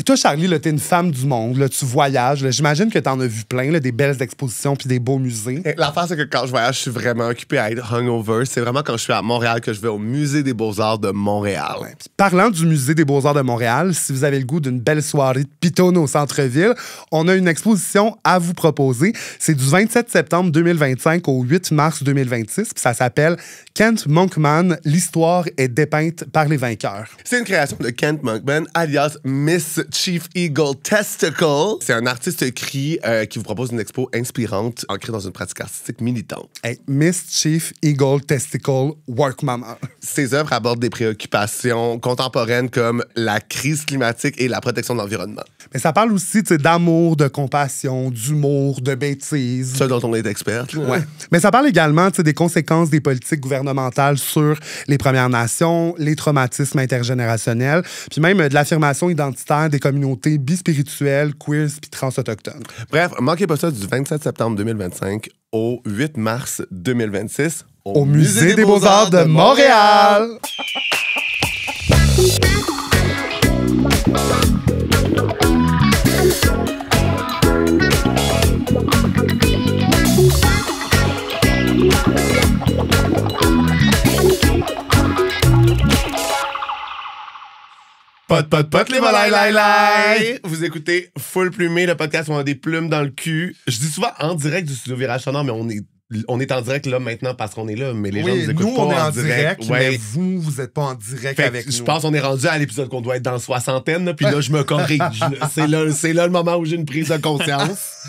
Toi, Charlie, là, t'es une femme du monde, là, tu voyages. Là, j'imagine que t'en as vu plein, là, des belles expositions puis des beaux musées. L'affaire, c'est que quand je voyage, je suis vraiment occupé à être hungover. C'est vraiment quand je suis à Montréal que je vais au Musée des Beaux-Arts de Montréal. Ouais. Puis parlant du Musée des Beaux-Arts de Montréal, si vous avez le goût d'une belle soirée de pitone au centre-ville, on a une exposition à vous proposer. C'est du 27 septembre 2025 au 8 mars 2026. Puis ça s'appelle Kent Monkman, l'histoire est dépeinte par les vainqueurs. C'est une création de Kent Monkman, alias Miss Chief Eagle Testicle. C'est un artiste qui vous propose une expo inspirante, ancrée dans une pratique artistique militante. Hey, Miss Chief Eagle Testicle Work Mama. Ses œuvres abordent des préoccupations contemporaines comme la crise climatique et la protection de l'environnement. Mais ça parle aussi d'amour, de compassion, d'humour, de bêtises. Ce dont on est experte. Là. Ouais. Mais ça parle également des conséquences des politiques gouvernementales sur les Premières Nations, les traumatismes intergénérationnels, puis même de l'affirmation identitaire des communautés bispirituelles, queers puis transautochtones. Bref, manquez pas ça du 27 septembre 2025 au 8 mars 2026 au Musée des Beaux-Arts de Montréal. Pot, les lai. Vous écoutez Full Plumé, le podcast où on a des plumes dans le cul. Je dis souvent en direct du studio Virage Sonore, mais on est en direct là maintenant parce qu'on est là, mais les gens nous écoutent nous, pas on est en direct. Mais vous êtes pas en direct avec nous. Je pense qu'on est rendu à l'épisode qu'on doit être dans 60aine, puis là, je me corrige. C'est là le moment où j'ai une prise de conscience.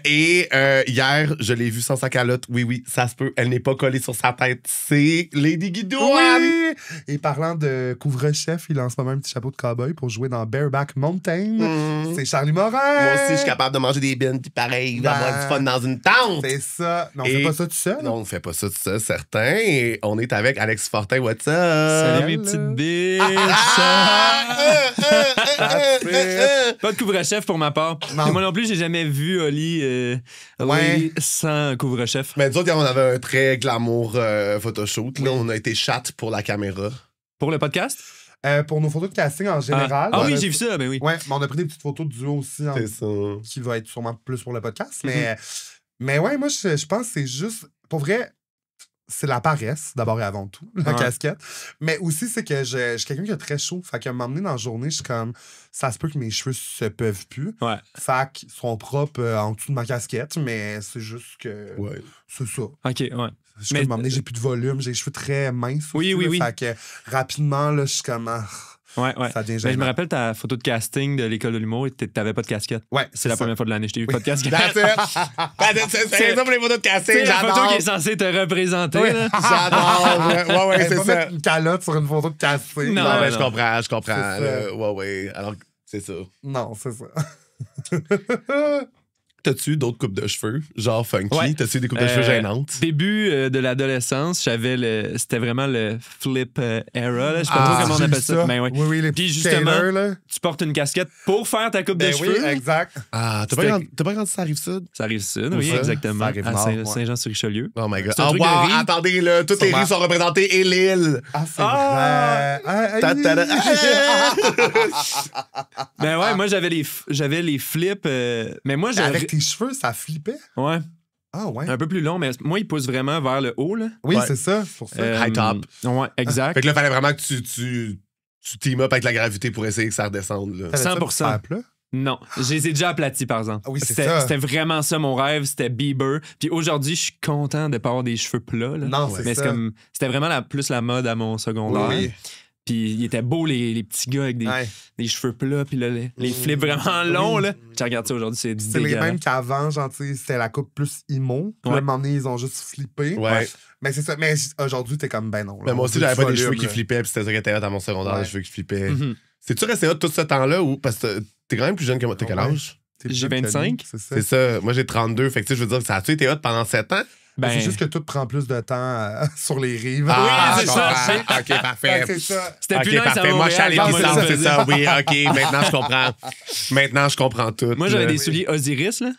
Hier, je l'ai vue sans sa calotte. Oui, ça se peut. Elle n'est pas collée sur sa tête. C'est Lady Guidouane. Oui! Et parlant de couvre-chef, il a en ce moment un petit chapeau de cow-boy pour jouer dans Bareback Mountain. C'est Charlie Morin. Moi aussi, je suis capable de manger des bines, puis pareil, d'avoir du fun dans une tente. C'est ça. Non, on fait pas ça tout seul. Non, on fait pas ça tout seul, certain. Et on est avec Alex Fortin. What's up? Salut mes petites bitches. Pas de couvre-chef pour ma part. Et moi non plus, j'ai jamais vu Oli sans couvre-chef. Mais nous autres, on avait un très glamour photoshoot. Là, on a été chatte pour la caméra. Pour le podcast? Pour nos photos de casting en général. Ah oui, j'ai vu ça, ben oui. Ouais, mais on a pris des petites photos de duo aussi. C'est ça. Qui va être sûrement plus pour le podcast. Mais ouais, moi, je pense que c'est juste... Pour vrai, c'est la paresse, d'abord et avant tout, la casquette. Mais aussi, c'est que je suis quelqu'un qui est très chaud. Fait qu'à m'emmener dans la journée, je suis comme... Ça se peut que mes cheveux se peuvent plus. Ouais. Fait qu'ils sont propres en dessous de ma casquette, mais c'est juste que... Ouais. C'est ça. OK, ouais. Je peux m'emmener, j'ai plus de volume, j'ai les cheveux très minces. Oui. Fait que rapidement, là, je suis comme... Ouais. Ça devient je me rappelle ta photo de casting de l'école de l'humour et t'avais pas de casquette. Ouais. C'est la première fois de l'année que je t'ai vu pas de casquette. C'est ça pour les photos de casting. C'est la photo qui est censée te représenter. Là. J'adore. Ouais, c'est ça. Mettre une calotte sur une photo de casting. Non, mais je comprends. Ouais. Alors, c'est ça. Non, c'est ça. T'as-tu d'autres coupes de cheveux, genre funky? Ouais. T'as-tu des coupes de cheveux gênantes? Début de l'adolescence, c'était vraiment le flip era. Là. Je sais pas trop comment on appelle ça. Ben, Oui, les puis justement, tailors, là. tu portes une casquette pour faire ta coupe de cheveux. Oui, exact. Ah, t'as pas grandi ça arrive ça? Ça arrive sud, oui, ça? exactement. Ça arrive à nord, Saint-Jean-sur-Richelieu. Oh my God. C'est un truc de riz. Attendez, là, toutes les rues sont représentées et l'île. Ah, c'est vrai. Ben ouais, moi, j'avais les flips. Mais moi, avec tes cheveux, ça flippait? Ouais. Ah, ouais. Un peu plus long, mais moi, il pousse vraiment vers le haut, là. Oui, Ouais. c'est ça. C'est pour ça. High top. Ouais, exact. Fait que là, fallait vraiment que tu team up avec la gravité pour essayer que ça redescende. Là. T'avais ça 100%. pour faire plat? Non, je les ai déjà aplatis, par exemple. Ah oui, c'est ça. C'était vraiment ça mon rêve, c'était Bieber. Puis aujourd'hui, je suis content de pas avoir des cheveux plats. Là. Non, c'est mais ça. c'était vraiment plus la mode à mon secondaire. Oui. Puis ils étaient beaux, les petits gars avec des cheveux plats, puis là, les flips vraiment longs. Là. Tu regardes ça aujourd'hui, c'est C'est les mêmes qu'avant, genre, tu sais, c'était la coupe plus emo. Puis là, à un moment donné, ils ont juste flippé. Ouais. Mais c'est ça. Mais aujourd'hui, t'es comme, ben non. Mais moi aussi, j'avais pas des cheveux qui flippaient, puis c'était ça qui était hot à mon secondaire, Ouais. les cheveux qui flippaient. C'est-tu resté hot tout ce temps-là ou parce que t'es quand même plus jeune que moi? T'as quel âge? J'ai 25. C'est ça. C'est ça. Moi, j'ai 32. Fait que tu sais, je veux dire, ça a-tu été hot pendant 7 ans? Ben, C'est juste que tout prend plus de temps sur les rives. c'est je ça. comprends. OK, parfait. C'est ça. c'était OK, plus nice à parfait. Moi, je suis à Montréal, l'épisode, je c'est ça. Oui, OK. Maintenant, je comprends. Maintenant, je comprends tout. Moi, j'avais là. des souliers Osiris, là.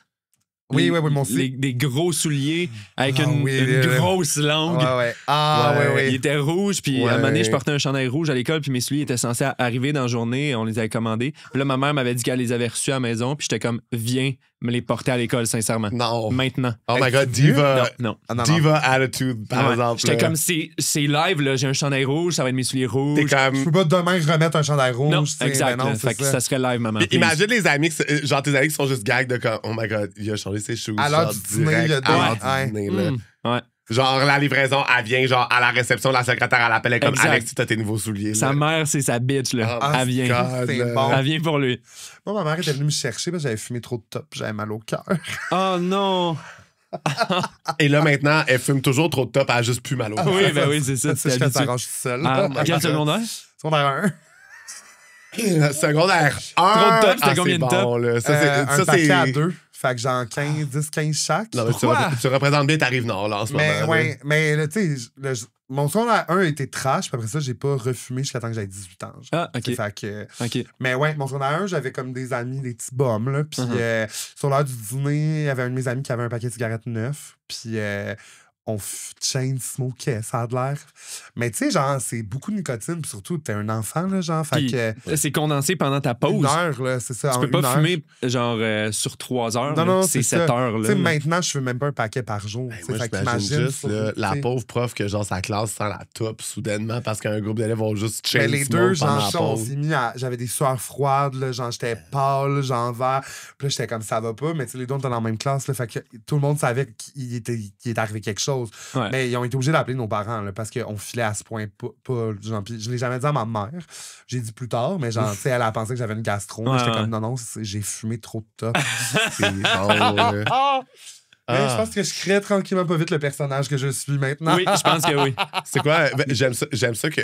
Oui, moi aussi. Des gros souliers avec Ah une oui, grosse langue. Ouais. Ah, Il était rouge, puis à un moment donné, je Ouais. portais un chandail rouge à l'école, puis mes souliers étaient censés arriver dans la journée, on les avait commandés. Puis là, ma mère m'avait dit qu'elle les avait reçus à la maison, puis j'étais comme, viens me les porter à l'école, sincèrement. Non. Maintenant. Oh my God, Es-tu diva. Non. Ah, non. Diva attitude, par Ouais. exemple. J'étais là. comme, c'est live, là, j'ai un chandail rouge, ça va être mes souliers T'es rouges. Je comme. peux pas demain remettre un chandail rouge. Non, tu sais, exact. mais non, là. c'est Fait que ça serait live, maman. Puis imagine les amis, genre tes amis qui sont juste gags de comme, oh my God, il a changé ses shoes. À l'heure genre, du dîner, direct il y a à l'heure des- du dîner, là. Ouais. Genre, la livraison, elle vient, genre, à la réception, la secrétaire, elle appelle, elle est comme, Exact. Alex, t'as tes nouveaux souliers. Sa là. mère, c'est sa bitch, là. Ah, Elle vient. God, c'est là. bon. Elle vient pour lui. Moi, ma mère était venue me chercher parce que j'avais fumé trop de top. J'avais mal au cœur. Oh non! Et là, maintenant, elle fume toujours trop de top, elle a juste plus mal au cœur. Oui, ben oui, c'est ça. Ça, je t'es fais habitué. ça range tout seul. Ah, quel secondaire? Secondaire 1. Secondaire 1. Trop de top, c'était combien de top? Bon, là. Ça, un ça, paquet c'est. à 2. Fait que genre 10-15 chaque. Non, mais Pourquoi? tu représentes bien ta rive nord, là, en ce Mais moment. ouais, mais là, tu sais, mon secondaire 1 était trash, puis après ça, j'ai pas refumé jusqu'à temps que j'avais 18 ans. genre. Ah, Tu sais, ok. Fait que, Ok. mais ouais, mon secondaire 1, j'avais comme des amis, des petits bums, là. Puis sur l'heure du dîner, il y avait un de mes amis qui avait un paquet de cigarettes neuf. Puis on chain smokait, ça a de l'air. Mais tu sais, genre, c'est beaucoup de nicotine, puis surtout, t'es un enfant, là, genre. Fait Puis, que. c'est condensé pendant ta pause. Une heure, là, c'est ça. Tu en peux pas une heure. fumer genre sur 3 heures. Non, là. non, c'est c'est 7 ça. heures. Tu Là, sais, maintenant, je fais même pas un paquet par jour. Ben, tu sais, moi, fait j'imagine qu'imagine juste sur- là, la tu sais. pauvre prof que genre sa classe sent la top soudainement parce qu'un groupe d'élèves vont juste Mais chain les smoke deux, pendant genre, la ça, on pause. s'est mis à. J'avais des sueurs froides, là, genre, j'étais pâle, genre vert. Puis là, j'étais comme ça va pas, mais tu sais, les deux, on était dans la même classe, là, fait que tout le monde savait qu'il était arrivé quelque chose. Ouais. Mais ils ont été obligés d'appeler nos parents, là, parce qu'on filait à ce point pas genre, puis je l'ai jamais dit à ma mère. J'ai dit plus tard, mais genre, tu sais, elle a pensé que j'avais une gastro. mais Ouais, j'étais ouais. comme, non, j'ai fumé trop de top. C'est bon, là. Mais Ah. je pense que je crée tranquillement pas vite le personnage que je suis maintenant. Oui, je pense que oui. C'est quoi? Ben, j'aime ça que. j'aime ça que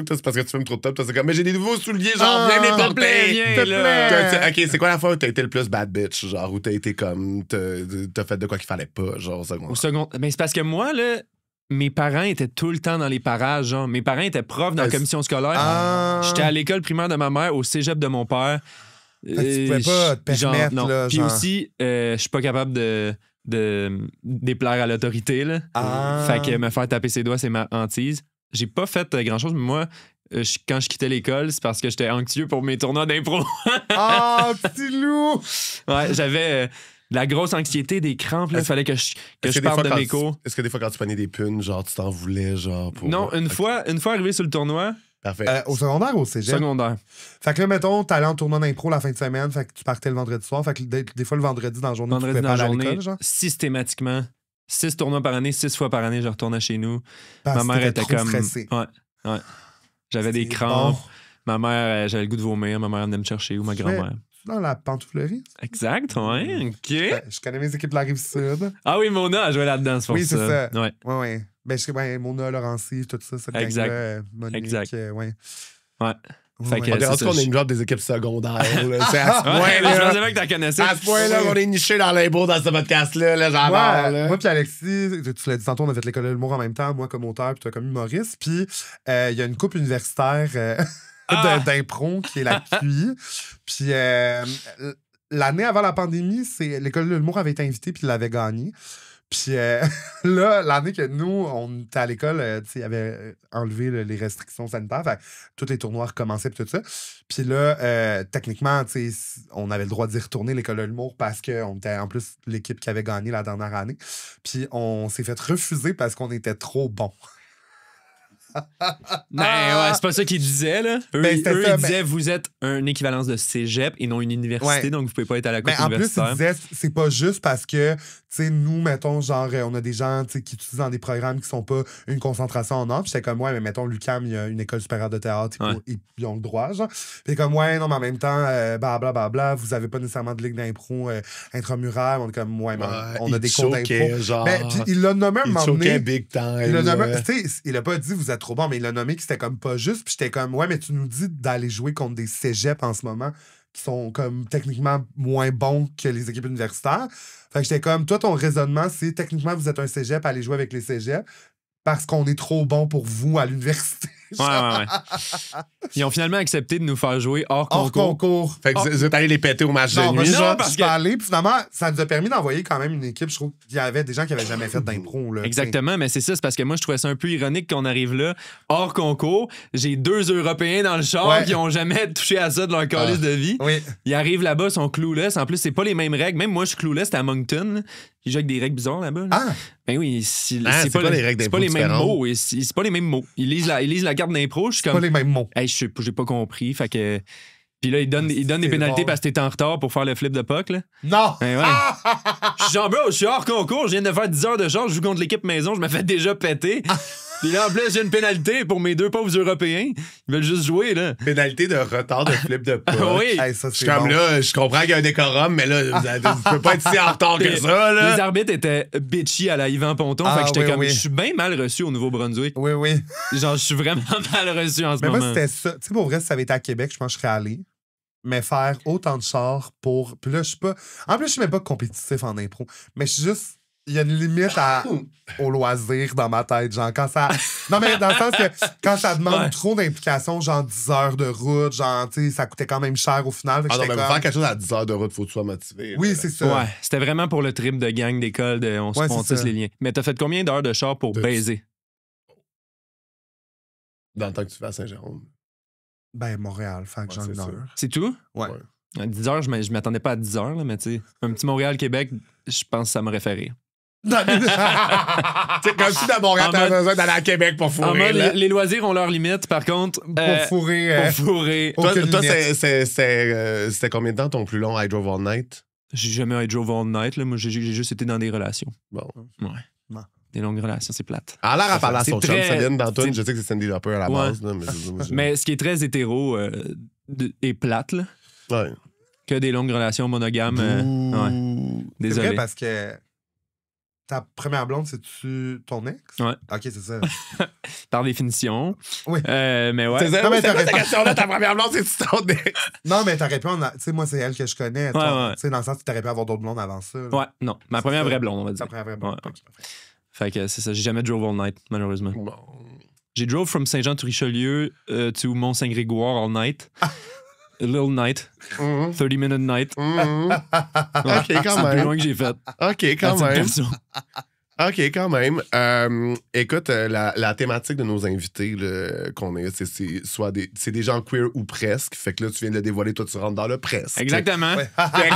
toi, c'est parce que tu fumes trop de top. Toi, c'est comme, mais j'ai des nouveaux souliers, genre, viens me les s'il te porter. plaît, viens, S'il te là. plaît. Ok, c'est quoi la fois où t'as été le plus bad bitch? Genre, où t'as été comme. T'as fait de quoi qu'il fallait pas, genre, au second. Au second... Mais c'est parce que moi, là, mes parents étaient tout le temps dans les parages. Genre. Mes parents étaient profs dans la commission scolaire. Ah. J'étais à l'école primaire de ma mère, au cégep de mon père. Fait que tu pouvais pas te permettre, non. là, Puis genre. aussi, je suis pas capable de déplaire à l'autorité. Là. Ah. Fait que me faire taper ses doigts, c'est ma hantise. J'ai pas fait grand-chose, mais moi, quand je quittais l'école, c'est parce que j'étais anxieux pour mes tournois d'impro. Ah, petit loup! Ouais, j'avais de la grosse anxiété, des crampes. Il fallait que je Est-ce que des parte fois, de quand mes cours. Est-ce que des fois, quand tu prenais des punes, genre, tu t'en voulais, genre, pour. Non, une fois arrivé sur le tournoi, Parfait. Au secondaire ou au cégep? secondaire. Fait que là, mettons, t'allais en tournoi d'impro la fin de semaine, fait que tu partais le vendredi soir, fait que des fois, le vendredi dans la journée, Vendredi tu dans pouvais la pas aller à journée, l'école, genre. systématiquement. 6 tournois par année, 6 fois par année, je retournais chez nous. Parce Ma que mère t'étais était trop comme. stressé. Ouais. J'avais des C'est crampes. bon. Ma mère, j'avais le goût de vomir. Ma mère venait me chercher ou ma grand-mère. Dans la pantouflerie. Exact, ouais. OK. Je connais mes équipes de la Rive-Sud. Ah oui, Mona a joué là-dedans, c'est pour Oui, c'est ça. Ouais. Ouais. Ben, je sais, ouais, Mona, Laurency, tout ça, cette Exact. gang-là, Monique, Exact. ouais. Ouais. Ouais, Fait que- On est c'est rendu ça, qu'on je- est une job des équipes secondaires. là. C'est à ce Ouais, mais je point-là. pensais pas que t'en connaissais. À ce point-là, on est niché dans l'impôt dans ce podcast-là. Là, j'adore. là. Moi puis Alexis, tu l'as dit tantôt, on a fait l'école de l'humour en même temps, moi comme auteur, puis toi comme humoriste. Puis il y a une coupe universitaire d'impro qui est la QI. Puis l'année avant la pandémie, l'école de l'humour avait été invitée puis il l'avait gagné. Puis là, l'année que nous, on était à l'école, tu sais, il avait enlevé les restrictions sanitaires. Fait que tous les tournois recommençaient puis tout ça. Puis là, techniquement, tu sais, on avait le droit d'y retourner l'école de l'humour parce qu'on était en plus l'équipe qui avait gagné la dernière année. Puis on s'est fait refuser parce qu'on était trop bons. Ben ouais, c'est pas ça qu'ils disaient, là. Eux, Ben, c'était eux, ça, ils disaient, vous êtes une équivalence de cégep et non une université, Ouais. donc vous pouvez pas être à la coupe Mais en plus, il universitaire. disait, c'est pas juste parce que, tu sais, nous, mettons, genre, on a des gens, tu sais, qui utilisent dans des programmes qui sont pas une concentration en or. Puis j'étais comme, ouais, mais mettons, l'UQAM, il y a une école supérieure de théâtre, Ouais. ils ont le droit, genre. Puis comme, ouais, non, mais en même temps, blablabla, vous avez pas nécessairement de ligue d'impro intramuraire. On est comme, ouais, mais on a des cours d'impro. Genre, Ben, puis il l'a nommé un il moment choquait donné. big time. Il a nommé, là. tu sais, il a pas dit vous êtes trop bon, mais il a nommé que c'était comme pas juste. Puis j'étais comme, ouais, mais tu nous dis d'aller jouer contre des cégeps en ce moment qui sont comme techniquement moins bons que les équipes universitaires. Fait que j'étais comme, toi, ton raisonnement, c'est techniquement vous êtes un cégep, allez jouer avec les cégeps parce qu'on est trop bon pour vous à l'université. Ouais. Ils ont finalement accepté de nous faire jouer hors Hors concours. concours. Fait que vous êtes allé les péter au match Non, de moi, nuit, je genre. suis pas allé. Puis finalement, ça nous a permis d'envoyer quand même une équipe. Je trouve qu'il y avait des gens qui n'avaient jamais fait d'impro. Là, Exactement, mais c'est ça, c'est parce que moi, je trouvais ça un peu ironique qu'on arrive là, hors concours. J'ai 2 Européens dans le char Ouais. qui ont jamais touché à ça de leur calice de vie. Oui. Ils arrivent là-bas, ils sont clueless. En plus, c'est pas les mêmes règles. Même moi, je suis clueless, c'était à Moncton. Là. Ils jouent avec des règles bizarres là-bas. Là. Ah! Ben oui, c'est pas les règles c'est pas d'impro les mêmes différentes. mots. Et c'est pas les mêmes mots. Ils lisent la carte d'impro. Je suis Pas comme, les mêmes mots. hey, j'ai pas compris. Fait que. Puis là, ils donnent des C'est pénalités drôle. parce que t'es en retard pour faire le flip de puck. Là. Non! Ben ouais. Je suis genre, bro, je suis hors concours, je viens de faire 10 heures de char, je joue contre l'équipe maison, je me fais déjà péter. Puis là, en plus, j'ai une pénalité pour mes 2 pauvres Européens. Ils veulent juste jouer, là. Pénalité de retard de flip de puck. Oui. Hey, ça, Je c'est suis comme bon. là, je comprends qu'il y a un décorum, mais là, tu peux pas être si en retard que Puis, ça, là. Les arbitres étaient bitchy à la Yvan Ponton. Ah, fait que j'étais oui, comme, oui. je suis bien mal reçu au Nouveau-Brunswick. Oui, oui. Genre, je suis vraiment mal reçu en ce Mais moment. moi, c'était ça. Tu sais, pour vrai, si ça avait été à Québec, je pense que je serais allé. Mais faire autant de chars pour. Puis là, je suis pas. En plus, je suis même pas compétitif en impro. Mais je suis juste. Il y a une limite au loisir dans ma tête. Genre, quand ça. Non, mais dans le sens que quand ça demande Ouais. trop d'implication, genre 10 heures de route, genre, tu sais, ça coûtait quand même cher au final. Fait que Ah non, mais j'étais pour comme- faire quelque chose à 10 heures de route, faut que tu sois motivé. Oui, là. c'est ça. Ouais, c'était vraiment pour le trip de gang d'école, de on se Ouais, c'est fontisse ça. les liens. Mais t'as fait combien d'heures de char pour Deux. baiser? Dans le temps que tu vas à Saint-Jérôme. Ben, Montréal, fait que Ouais, genre c'est une ça. heure. C'est tout? Ouais. À 10 heures, je m'attendais pas à 10 heures, là, mais tu sais, un petit Montréal-Québec, je pense que ça m'aurait fait rire. C'est comme si dans Montréal, En t'avais mode- besoin d'aller à Québec pour En fourrer. mode, là. les loisirs ont leurs limites, par contre. Pour fourrer. Pour fourrer. Oh. Toi, aucune toi, limite. c'était combien de temps ton plus long I Drove All Night? J'ai jamais eu Drove All Night, là. Moi, j'ai juste été dans des relations. Bon. Ouais. Non. Des longues relations, c'est plate. Elle a l'air à parler à C'est son chum, très- Céline, dans Toon. c'est- Je sais que c'est Cindy Lauper à la Ouais. base. Là, Mais ce qui est très hétéro et plate, là, Ouais. que des longues relations monogames. Ouais. C'est Désolé. vrai parce que ta première blonde, c'est-tu ton ex? Ouais. Ok, c'est ça. Par définition. Oui. Mais ouais. C'est ça, Non, mais c'est quoi t'aurais- ta question-là? Ta première blonde, c'est ton ex? Non, mais t'aurais pu en. Tu sais, moi, c'est elle que je connais. toi. ouais. Tu sais, dans le sens que t'aurais pu avoir d'autres blondes avant ça. là. Ouais, non. Ma première ça. vraie blonde, on va Ta dire. première vraie blonde. Ouais. Ok. Fait que c'est ça. J'ai jamais drove all night, malheureusement. Bon. J'ai drove from Saint-Jean-to-Richelieu to Mont-Saint-Grégoire all night. A little night. 30-minute night. Mhm. Ouais. OK, C'est quand le plus même. loin que j'ai fait. OK, quand À titre même. perso. OK, quand même. Écoute, la thématique de nos invités là, qu'on a, c'est soit c'est des gens queer ou presque. Fait que là, tu viens de le dévoiler, toi, tu rentres dans le presque. Exactement. Ouais. Fait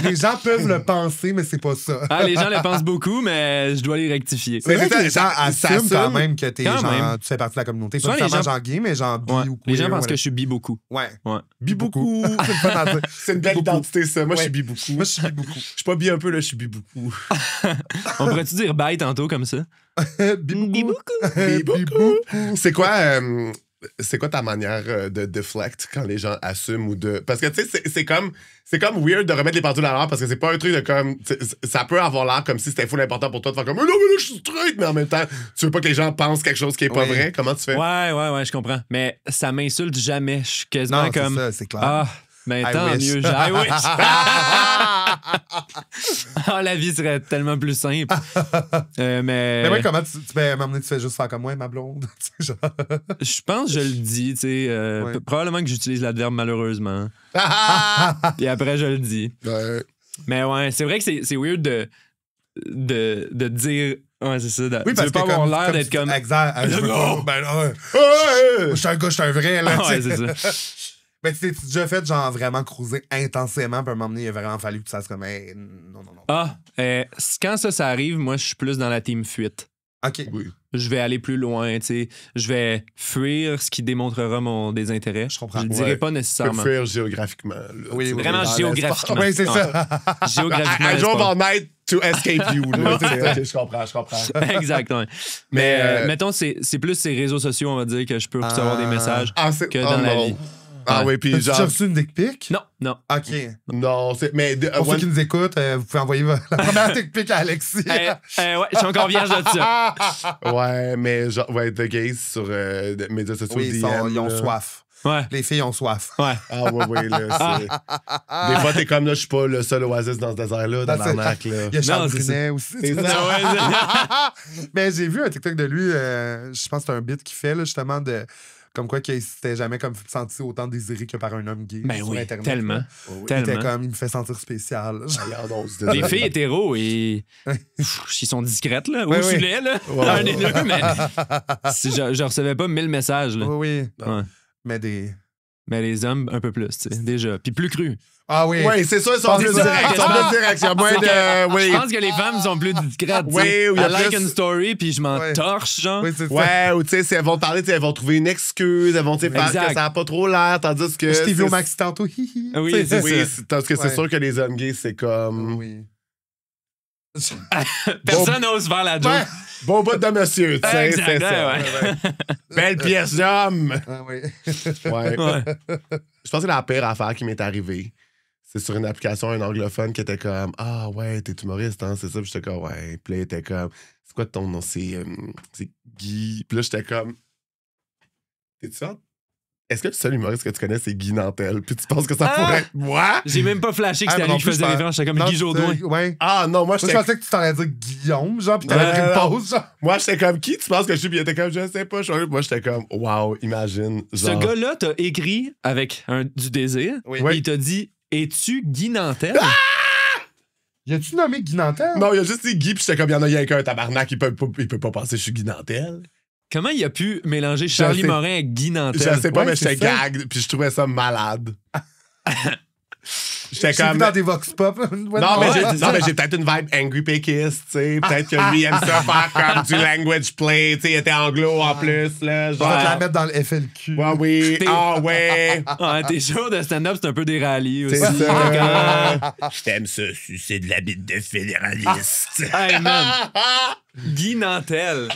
que, Les gens peuvent le penser, mais c'est pas ça. Ah, les gens le pensent beaucoup, mais je dois les rectifier. C'est vrai c'est que ça, les gens ça assument quand assume. même que t'es Quand genre, même. tu fais partie de la communauté. Souvent, Pas les nécessairement gens- genre gay, mais genre bi Ouais. ou queer. Les gens pensent whatever. que je suis bi beaucoup. Ouais. Ouais. bi beaucoup. C'est le fun à dire. C'est une belle Beaucoup. identité, ça. Moi, je Ouais. suis bi beaucoup. Moi, je suis bi beaucoup. Je suis pas bi un peu, là, je suis bi beaucoup. On pourrait-tu dire bye tantôt comme ça? Bi beaucoup. Bi Bi beaucoup. beaucoup. C'est quoi ta manière de deflect quand les gens assument ou de. Parce que, tu sais, c'est comme weird de remettre les pendules à l'heure parce que c'est pas un truc de comme. Ça peut avoir l'air comme si c'était full important pour toi de faire comme non, mais là, je suis straight, mais en même temps, tu veux pas que les gens pensent quelque chose qui est pas Oui. vrai. Comment tu fais? Ouais, je comprends. Mais ça m'insulte jamais. Je suis quasiment Non, c'est comme. ça, c'est clair. Ah, ben I tant wish. mieux. I wish. Ah, la vie serait tellement plus simple. Mais Mais ouais, comment tu fais m'emmener, tu fais juste faire comme moi, ma blonde. Tu sais, genre. je pense que je le dis, tu sais. Ouais. Probablement que j'utilise l'adverbe malheureusement. Et après, je le dis. Ouais. Mais ouais, c'est vrai que c'est weird de dire. Ouais, c'est ça. Oui, tu parce veux pas que avoir comme, l'air comme d'être tu- comme. Exact. Je veux Non. pas. Ben là, ouais. Ouais. Moi, je suis un gars, je suis un vrai, là. Ah ouais, tu sais. c'est ça. Mais tu t'es déjà fait, genre, vraiment cruiser intensément, puis à un moment donné, il a vraiment fallu que tu fasses comme, hey, non. Ah, quand ça arrive, moi, je suis plus dans la team fuite. OK. Oui. Je vais aller plus loin, tu sais. Je vais fuir ce qui démontrera mon désintérêt. Je comprends. Je le dirai Ouais. pas Tu peux le nécessairement. fuir géographiquement. Là, Oui, tu sais, oui, Vraiment dans géographiquement. Oui, c'est ça. Géographiquement. I drove l'espace. all night to escape you. Là. Ok, je comprends. Exact, ouais. Mais mettons, c'est plus ces réseaux sociaux, on va dire, que je peux recevoir des messages Ah, c'est que dans la non. vie. Ah Ouais. oui, puis As-tu déjà genre. reçu une dick pic? Non. OK. Non, c'est. Mais. Pour ceux qui nous écoutent, vous pouvez envoyer la première dick pic à Alexis. Ouais, je suis encore vierge de ça. Ouais, mais genre, ouais, The Gays sur les médias sociaux, Oui, ils ont là. soif. Ouais. Les filles ont soif. Ouais. Ah, oui, là, c'est... Des fois, t'es comme, là, je suis pas le seul oasis dans ce désert-là, dans l'arnaque, là. Il y a Charles Non, c'est Brunet aussi. C'est tu sais. ça, ouais. Mais j'ai vu un TikTok de lui, je pense que c'est un beat qu'il fait, là, justement, de comme quoi qu'il s'était jamais comme senti autant désiré que par un homme gay. Ben sur oui, Internet, tellement. là. Oh, oui. Il était Tellement. comme, il me fait sentir spécial. Regarde, on se Les désole. filles hétéros, ils sont discrètes, là. Ou Ouais, sous oui. lait, là. Ouais, Un ouais, des deux, mais je recevais pas 1000 messages, là. Oui, oui. Ouais. Mais des. Mais les hommes, un peu plus, tu sais, déjà. Puis plus crus. Ah oui. Oui, c'est ça, ils sont C'est plus ça, directs. Ils sont quasiment. plus directs. Il y a moins de... Oui. Je pense que les femmes sont plus discrètes. tu Oui, sais. ou il y a I like plus- une story, puis je m'en Ouais. torche, genre. Oui, c'est ça. Ouais, ou tu sais, si elles vont parler, tu sais, elles vont trouver une excuse, elles vont tu sais, faire Exact. que ça n'a pas trop l'air, tandis que... Je t'ai vu au c'est- maxi tantôt. Hihi. Oui, Tu sais, c'est Oui, ça. tandis que c'est Ouais. sûr que les hommes gays, c'est comme... Oui. Personne n'ose faire la joke. Ouais. Bon bout de monsieur, tu sais, Exact, c'est ça. ouais. Belle pièce d'homme! Ah oui. Ouais. Ouais. Je pense que la pire affaire qui m'est arrivée, c'est sur une application, un anglophone qui était comme Ah ouais, t'es humoriste, hein, c'est ça. Puis j'étais comme Ouais. Puis là, il était comme C'est quoi ton nom? C'est Guy. Puis là, j'étais comme T'es-tu ça? Est-ce que le seul humoriste que tu connais, c'est Guy Nantel? Puis tu penses que ça Ah! pourrait être moi? J'ai même pas flashé que Ah, c'était mais lui qui non plus, faisait je référence. J'étais comme Non, Guy Jodoin. Ouais. Ah non, moi, Moi, je j'étais pensais que tu t'en allais dire Guillaume, genre, pis t'avais Non, pris une non, pause, genre. moi, j'étais comme Qui? Tu penses que je suis? Puis il était comme Je sais pas. Moi, j'étais comme Wow, imagine. Ce Genre... gars-là t'a écrit avec du désir. Oui. Et il t'a dit Es-tu Guy Nantel? Y a-tu nommé Guy Nantel? Non, il a juste dit Guy, puis j'étais comme, il y en a rien qu'un tabarnak, il peut pas penser que je suis Guy Nantel. Comment il a pu mélanger Charlie sais. Morin avec Guy Nantel? Je sais pas, Ouais, mais c'est j'étais ça. gag, puis je trouvais ça malade. J'étais J'ai comme. vu dans des vox pop. Ouais, Non, Ouais, c'est ça. mais j'ai peut-être une vibe angry péquiste, tu sais. Peut-être que lui aime ça faire comme du language play, tu sais, il était anglo en plus, là. Je vais te la Genre. mettre dans le FLQ. Ouais, oui. T'es- Ah, ouais. Ah, tes shows de stand-up, c'est un peu des rallyes aussi. C'est ça. T'aimes ça, c'est de la bite de fédéraliste. Hey, man. Guy Nantel.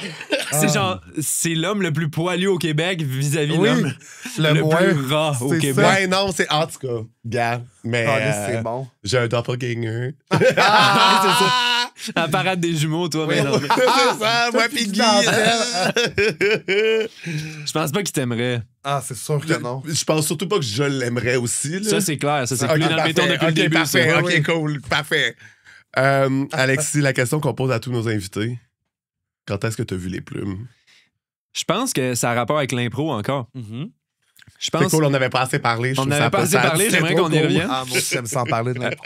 C'est genre, c'est l'homme le plus poilu au Québec vis-à-vis Oui, l'homme le moins. plus rat au C'est Québec. ça. Ouais, non, c'est. En tout cas, gars. Mais. Ah, là, c'est bon. J'ai un doppelganger. Ah, c'est ça. La parade des jumeaux, toi, mais non. C'est ça, moi, pis Guy. Je pense pas qu'il t'aimerait. Ah, c'est sûr que non. Je pense surtout pas que je l'aimerais aussi, là. Ça, c'est clair. Ça, c'est Ok, plus dans le béton parfait, depuis le ok, début. parfait, ça. ok, oui. cool, parfait. Alexis, la question qu'on pose à tous nos invités. Quand est-ce que tu as vu les plumes? Je pense que ça a rapport avec l'impro encore. Mhm. Je C'est pense. cool, on n'avait pas assez parlé. je On trouve n'avait ça pas assez sad. parlé, C'était j'aimerais trop qu'on y cool. revienne. Ah, moi, j'aime sans parler de l'impro.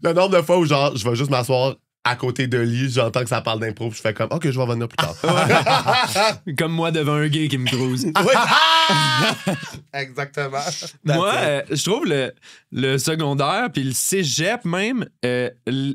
Le nombre de fois où genre, je vais juste m'asseoir à côté de lit, j'entends que ça parle d'impro, puis je fais comme, OK, je vais revenir plus tard. Comme moi devant un gay qui me crouse. Exactement. Moi, je trouve le secondaire puis le cégep même,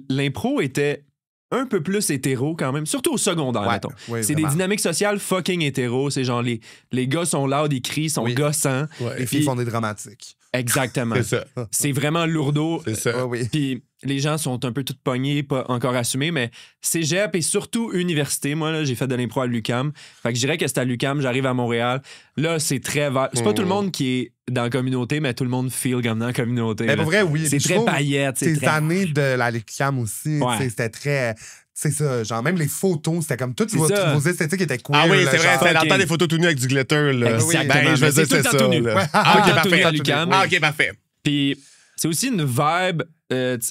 l'impro était un peu plus hétéro quand même, surtout au secondaire, Ouais, mettons. oui, C'est des vraiment. dynamiques sociales fucking hétéro. C'est genre les gars sont loud, ils crient, sont Oui. gossants. Ouais, Les filles font des dramatiques. Exactement. c'est ça. C'est vraiment lourdeau. C'est ça. Oui, oui. Puis les gens sont un peu tous pognés, pas encore assumés, mais cégep et surtout université. Moi, là, j'ai fait de l'impro à l'UQAM. Fait que je dirais que c'est à l'UQAM, j'arrive à Montréal. Là, c'est très... C'est pas tout le monde qui est dans la communauté, mais tout le monde feel comme dans la communauté. Mais là. pour vrai, oui. C'est Je très trouve paillette. C'est Ces très... années de la Lecam aussi, Ouais. tu sais, c'était très. C'est ça, genre même les photos, c'était comme toutes C'est vos ça. esthétiques étaient queer. Ah oui, là, c'est vrai, genre. c'était dans le fucking- temps des photos tout nues avec du glitter, là. Exactement. Ben, je Mais veux dire, c'est tout le c'est temps ça, tout nu. là. Ouais. Ah, Tout OK, le temps tout nu parfait. à l'UQAM. Ah, OK, parfait. Puis c'est aussi une vibe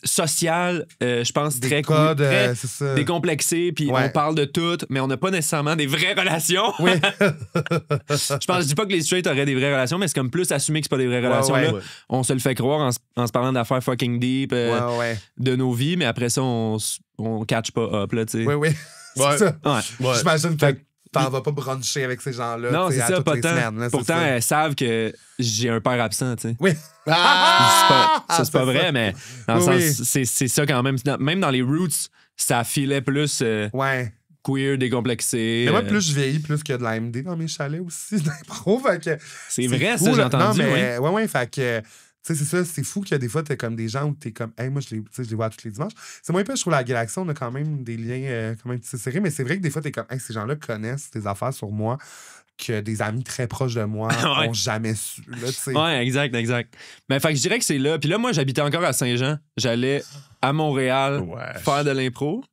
sociale, je pense, Des très codes, cool, très c'est ça. décomplexée, puis Ouais. on parle de tout, mais on n'a pas nécessairement des vraies relations. Oui. Je dis pas que les straights auraient des vraies relations, mais c'est comme plus assumé que c'est pas des vraies relations. ouais. Là. On se le fait croire en se parlant d'affaires fucking deep Ouais, ouais. de nos vies, mais après ça, on catch pas up, là, tu sais. Oui, oui. Ouais. C'est ça. Ouais. Ouais. J'imagine que Fait que- t'en vas pas bruncher avec ces gens-là. Non, tu sais, c'est à ça, toutes pas les tant. semaines, là, c'est Pourtant, ça. elles savent que j'ai un père absent, tu sais. Oui. Ah! Ça, c'est pas vrai, mais dans le Oui, sens, c'est ça quand même. Même dans les roots, ça filait plus Ouais. queer, décomplexé. Mais moi, plus je vieillis, plus qu'il y a de l'AMD dans mes chalets aussi, d'impro. Fait que C'est vrai, fou, ça, j'ai là. entendu. Non, ouais. mais ouais, fait que. Tu sais, c'est ça, c'est fou qu'il y a des fois, t'es comme des gens où t'es comme, hey, moi, je les vois tous les dimanches. C'est moins peu, je trouve, la Galaxie, on a quand même des liens quand même tissés serrés, mais c'est vrai que des fois, t'es comme, hey, ces gens-là connaissent des affaires sur moi que des amis très proches de moi Ouais. ont jamais su, là, tu sais. Ouais, exact. Mais fait que je dirais que c'est là. Puis là, moi, j'habitais encore à Saint-Jean. J'allais à Montréal Ouais. faire de l'impro.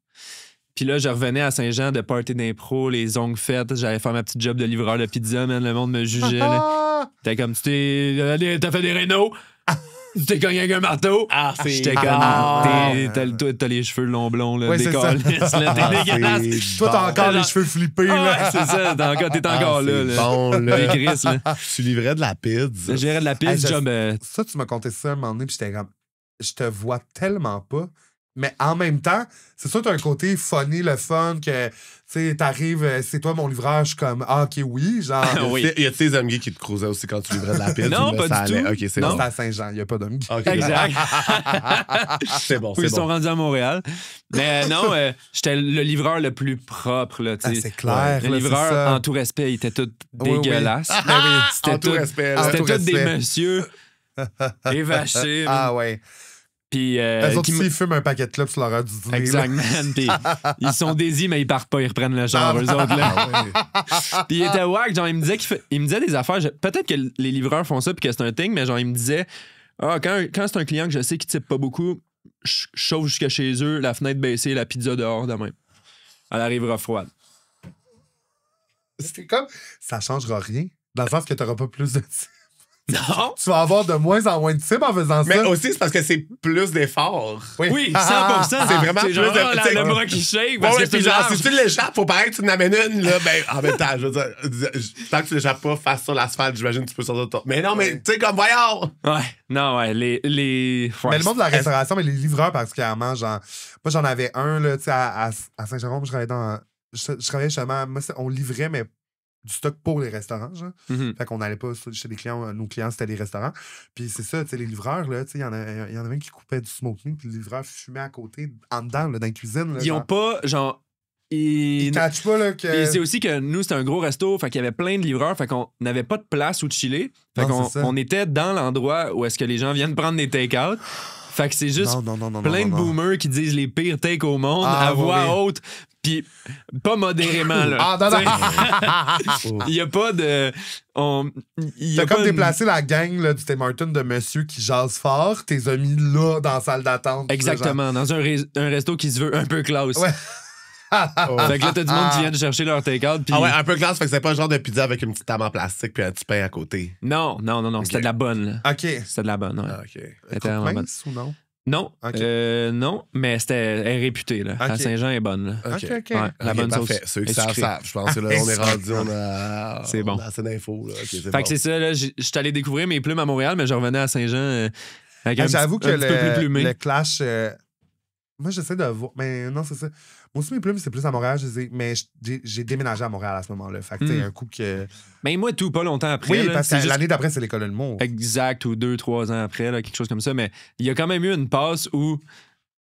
Puis là, je revenais à Saint-Jean de party d'impro, les ongles faites. J'allais faire ma petite job de livreur de pizza, man. Le monde me jugeait. Là. T'es comme, t'as fait des rénaux. Tu t'es cogné avec un marteau. Ah, c'est... J'étais comme, t'as les cheveux longs blonds, là, Ouais, c'est ça. décalisses, là, t'es dégueulasse. Toi, t'as encore Bon. les cheveux flippés, Ah là. ouais, c'est ça, t'es encore là. c'est là. bon, là. Les Chris, là. Tu livrais de la pizza. Je gérais de la piste, Hey, job. Ça, tu m'as conté ça un moment donné, puis j'étais comme, je te vois tellement pas. Mais en même temps, c'est sûr, t'as un côté funny, le fun, que, tu sais, t'arrives, c'est toi mon livreur, je suis comme, ah, ok, oui, genre. Oui. Y a-tu des amis gays qui te cruisaient aussi quand tu livrais de la pizza? Non, Ben, pas ça du allait. tout. OK, c'est Non. bon. C'est à Saint-Jean, il n'y a pas d'homme. OK, Exact. C'est bon, Ils c'est sont bon. rendus à Montréal. Mais non, j'étais le livreur le plus propre. Là, tu sais. C'est clair. Le là, livreur, c'est ça. en tout respect, il était tout Oui, oui. dégueulasse. Ben oui. C'était En tout respect, là. En C'était tout tous des respect. messieurs évachés. Ah ouais. Puis, Eux autres, qui s'ils fument un paquet de clopes sur leur heure du dîner. Exactement. Puis ils sont désir, mais ils partent pas, ils reprennent le char, eux autres. Là. Ah ouais. Puis il était wack, genre, il me disait des affaires. Peut-être que les livreurs font ça puis que c'est un thing, mais genre, il me disait quand c'est un client que je sais qui type pas beaucoup, je chauffe jusqu'à chez eux, la fenêtre baissée, la pizza dehors de même. Elle arrivera froide. C'est comme, ça changera rien. Dans le sens que t'auras pas plus de types. Non! Tu vas avoir de moins en moins de types en faisant Mais ça. aussi, c'est parce que c'est plus d'efforts. Oui, 100%. C'est vraiment c'est genre plus de- oh, t'sais- le bras qui shake. Ouais, Parce ouais, que puis c'est genre, large. si tu l'échappes, faut pareil que tu en amènes une, là, ben, en même temps, je veux dire, tant que tu l'échappes pas face sur l'asphalte, j'imagine que tu peux sortir de ton... Mais non, mais, tu sais, comme, voyons! Ouais, non, ouais, les... Mais le monde de la restauration, mais les livreurs particulièrement, genre, moi j'en avais un, là, tu sais, à Saint-Jérôme, je travaillais je travaillais justement, moi, on livrait, mais du stock pour les restaurants, genre. Mhm. Fait qu'on n'allait pas chez les clients, nos clients, c'était les restaurants. Puis c'est ça, tu sais, les livreurs, là, tu sais, il y en avait un qui coupait du smoke meat, puis le livreur fumait à côté, en dedans, là, dans la cuisine. Là, Ils ont pas, genre... Ils catchent pas, là, que... Puis c'est aussi que nous, c'était un gros resto, fait qu'il y avait plein de livreurs, fait qu'on n'avait pas de place où chiller. Fait Non, qu'on c'est ça. on était dans l'endroit où est-ce que les gens viennent prendre des take-out. Fait que c'est juste Non, plein de non. boomers qui disent les pires takes au monde Ah, à voix oui. haute, puis pas modérément, là. Ah, non, T'sais, non. Il y a pas de... il y a T'as comme pas une- déplacé la gang là, du Tim Martin de monsieur qui jase fort, t'es as mis là dans la salle d'attente. Exactement, dans un resto qui se veut un peu classe. Ouais. Fait que là, t'as du monde qui vient de chercher leur take-out, puis... Ah ouais, un peu classe, fait que c'est pas le genre de pizza avec une petite table en plastique puis un petit pain à côté. Non, c'était de la bonne, là. OK. C'était de la bonne, ouais. Ah, OK. Elle était vraiment bonne. Mince ou non? Non, Ok. non, mais elle est réputée, là. Ok. À Saint-Jean, elle est bonne, là. OK. Ouais, la Ok, bonne parfait. sauce. Ceux qui est savent, sucrée. savent. Je pense que là, on est rendu, on a... C'est bon. On a assez d'infos, là. OK, c'est Fait bon. que c'est ça, là, je suis allé découvrir mes plumes à Montréal, mais je revenais à Saint-Jean avec un J'avoue petit que peu plus plumé. le clash. Moi, j'essaie de voir. Mais non, c'est ça. Moi aussi, mes plumes, c'est plus à Montréal. Mais j'ai déménagé à Montréal à ce moment-là. Fait que, tu sais, un coup que. Mais moi, tout, pas longtemps après. Oui, là, parce c'est que juste- l'année d'après, c'est l'école de l'humour. Exact, ou 2-3 ans après, là, quelque chose comme ça. Mais il y a quand même eu une passe où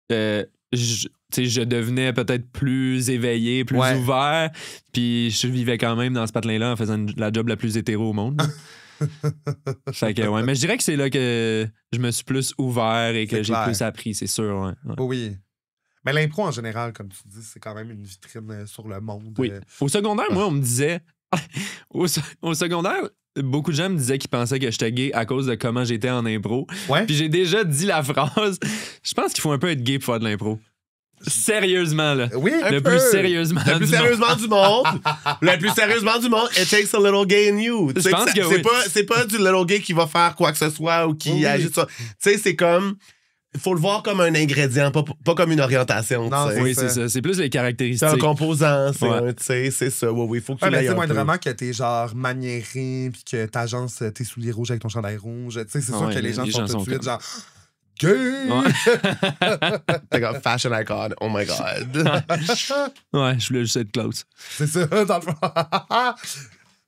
je devenais peut-être plus éveillé, plus Ouais. ouvert, puis je vivais quand même dans ce patelin-là en faisant la job la plus hétéro au monde. Fait que, ouais. Mais je dirais que c'est là que je me suis plus ouvert et que C'est j'ai clair. plus appris, c'est sûr. Ouais. Ouais. Oh oui. Mais l'impro, en général, comme tu dis, c'est quand même une vitrine sur le monde. Oui. Au secondaire, moi, on me disait. au secondaire, beaucoup de gens me disaient qu'ils pensaient que j'étais gay à cause de comment j'étais en impro. Ouais. Puis j'ai déjà dit la phrase. Je pense qu'il faut un peu être gay pour faire de l'impro. Sérieusement, là. Oui, Le peu. plus sérieusement. Le plus du monde. sérieusement du monde. Le plus sérieusement du monde, it takes a little gay in you. Tu sais, pense que oui. c'est pas du little gay qui va faire quoi que ce soit ou qui Oui. agit ça. Tu sais, c'est comme. Il faut le voir comme un ingrédient, pas comme une orientation. Non, tu sais. Oui, ça. c'est ça. C'est plus les C'est caractéristiques. un composant, c'est Ouais. un, tu sais, c'est ça. Oui, il faut que Ouais, tu mais tu l'aies sais, un moi, peu. vraiment que t'es genre maniéré, puis que t'agences tes souliers rouges avec ton chandail rouge. Tu sais, c'est sûr Ouais, que les gens sont tout de suite comme- genre. Gay! Ouais. T'es comme fashion icon, oh my god. Ouais, je voulais juste être close. C'est ça, dans le fond.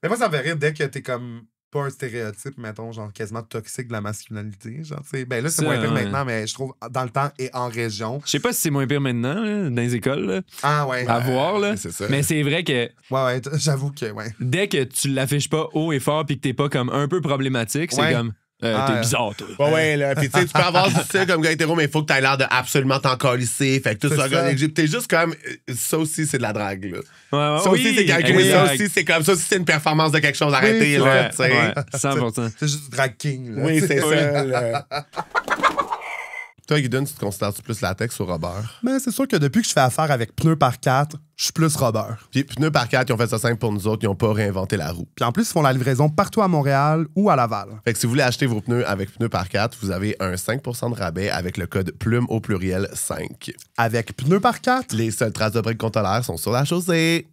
Mais moi, ça me fait rire dès que t'es comme pas un stéréotype, mettons, genre quasiment toxique de la masculinité. Genre, tu sais. Ben là, c'est Ça, moins pire ouais. maintenant, mais je trouve dans le temps et en région. Je sais pas si c'est moins pire maintenant, là, dans les écoles, là, Ah ouais. à voir, là. C'est ça. Mais c'est vrai que Ouais, j'avoue que, ouais. dès que tu l'affiches pas haut et fort puis que t'es pas comme un peu problématique, c'est Ouais. comme Ah, t'es bizarre, toi. Ouais, ouais, là. Puis, tu sais, tu peux avoir du style comme gars hétéro, mais il faut que t'aies l'air de absolument t'en calisser. Fait que tout C'est ça, ça. t'es juste comme. Ça aussi, c'est de la drague, là. Ouais, ouais, Ça aussi, oui, c'est calculé. Ça exact. aussi, c'est comme ça. aussi, c'est une performance de quelque chose. Arrêtez, Oui, là, Ouais, tu sais. ouais, 100%. C'est juste du drag king. Là. Oui, c'est Oui. ça, là. Toi, Guidon, tu te considères-tu plus latex ou Robert? Mais c'est sûr que depuis que je fais affaire avec Pneus par 4, Je suis plus Robert. Puis Pneus par 4, ils ont fait ça simple pour nous autres, ils n'ont pas réinventé la roue. Puis en plus, ils font la livraison partout à Montréal ou à Laval. Fait que si vous voulez acheter vos pneus avec Pneus par 4, vous avez un 5% de rabais avec le code plume au pluriel 5. Avec Pneus par 4. Les seules traces de briques contrôleurs sont sur la chaussée.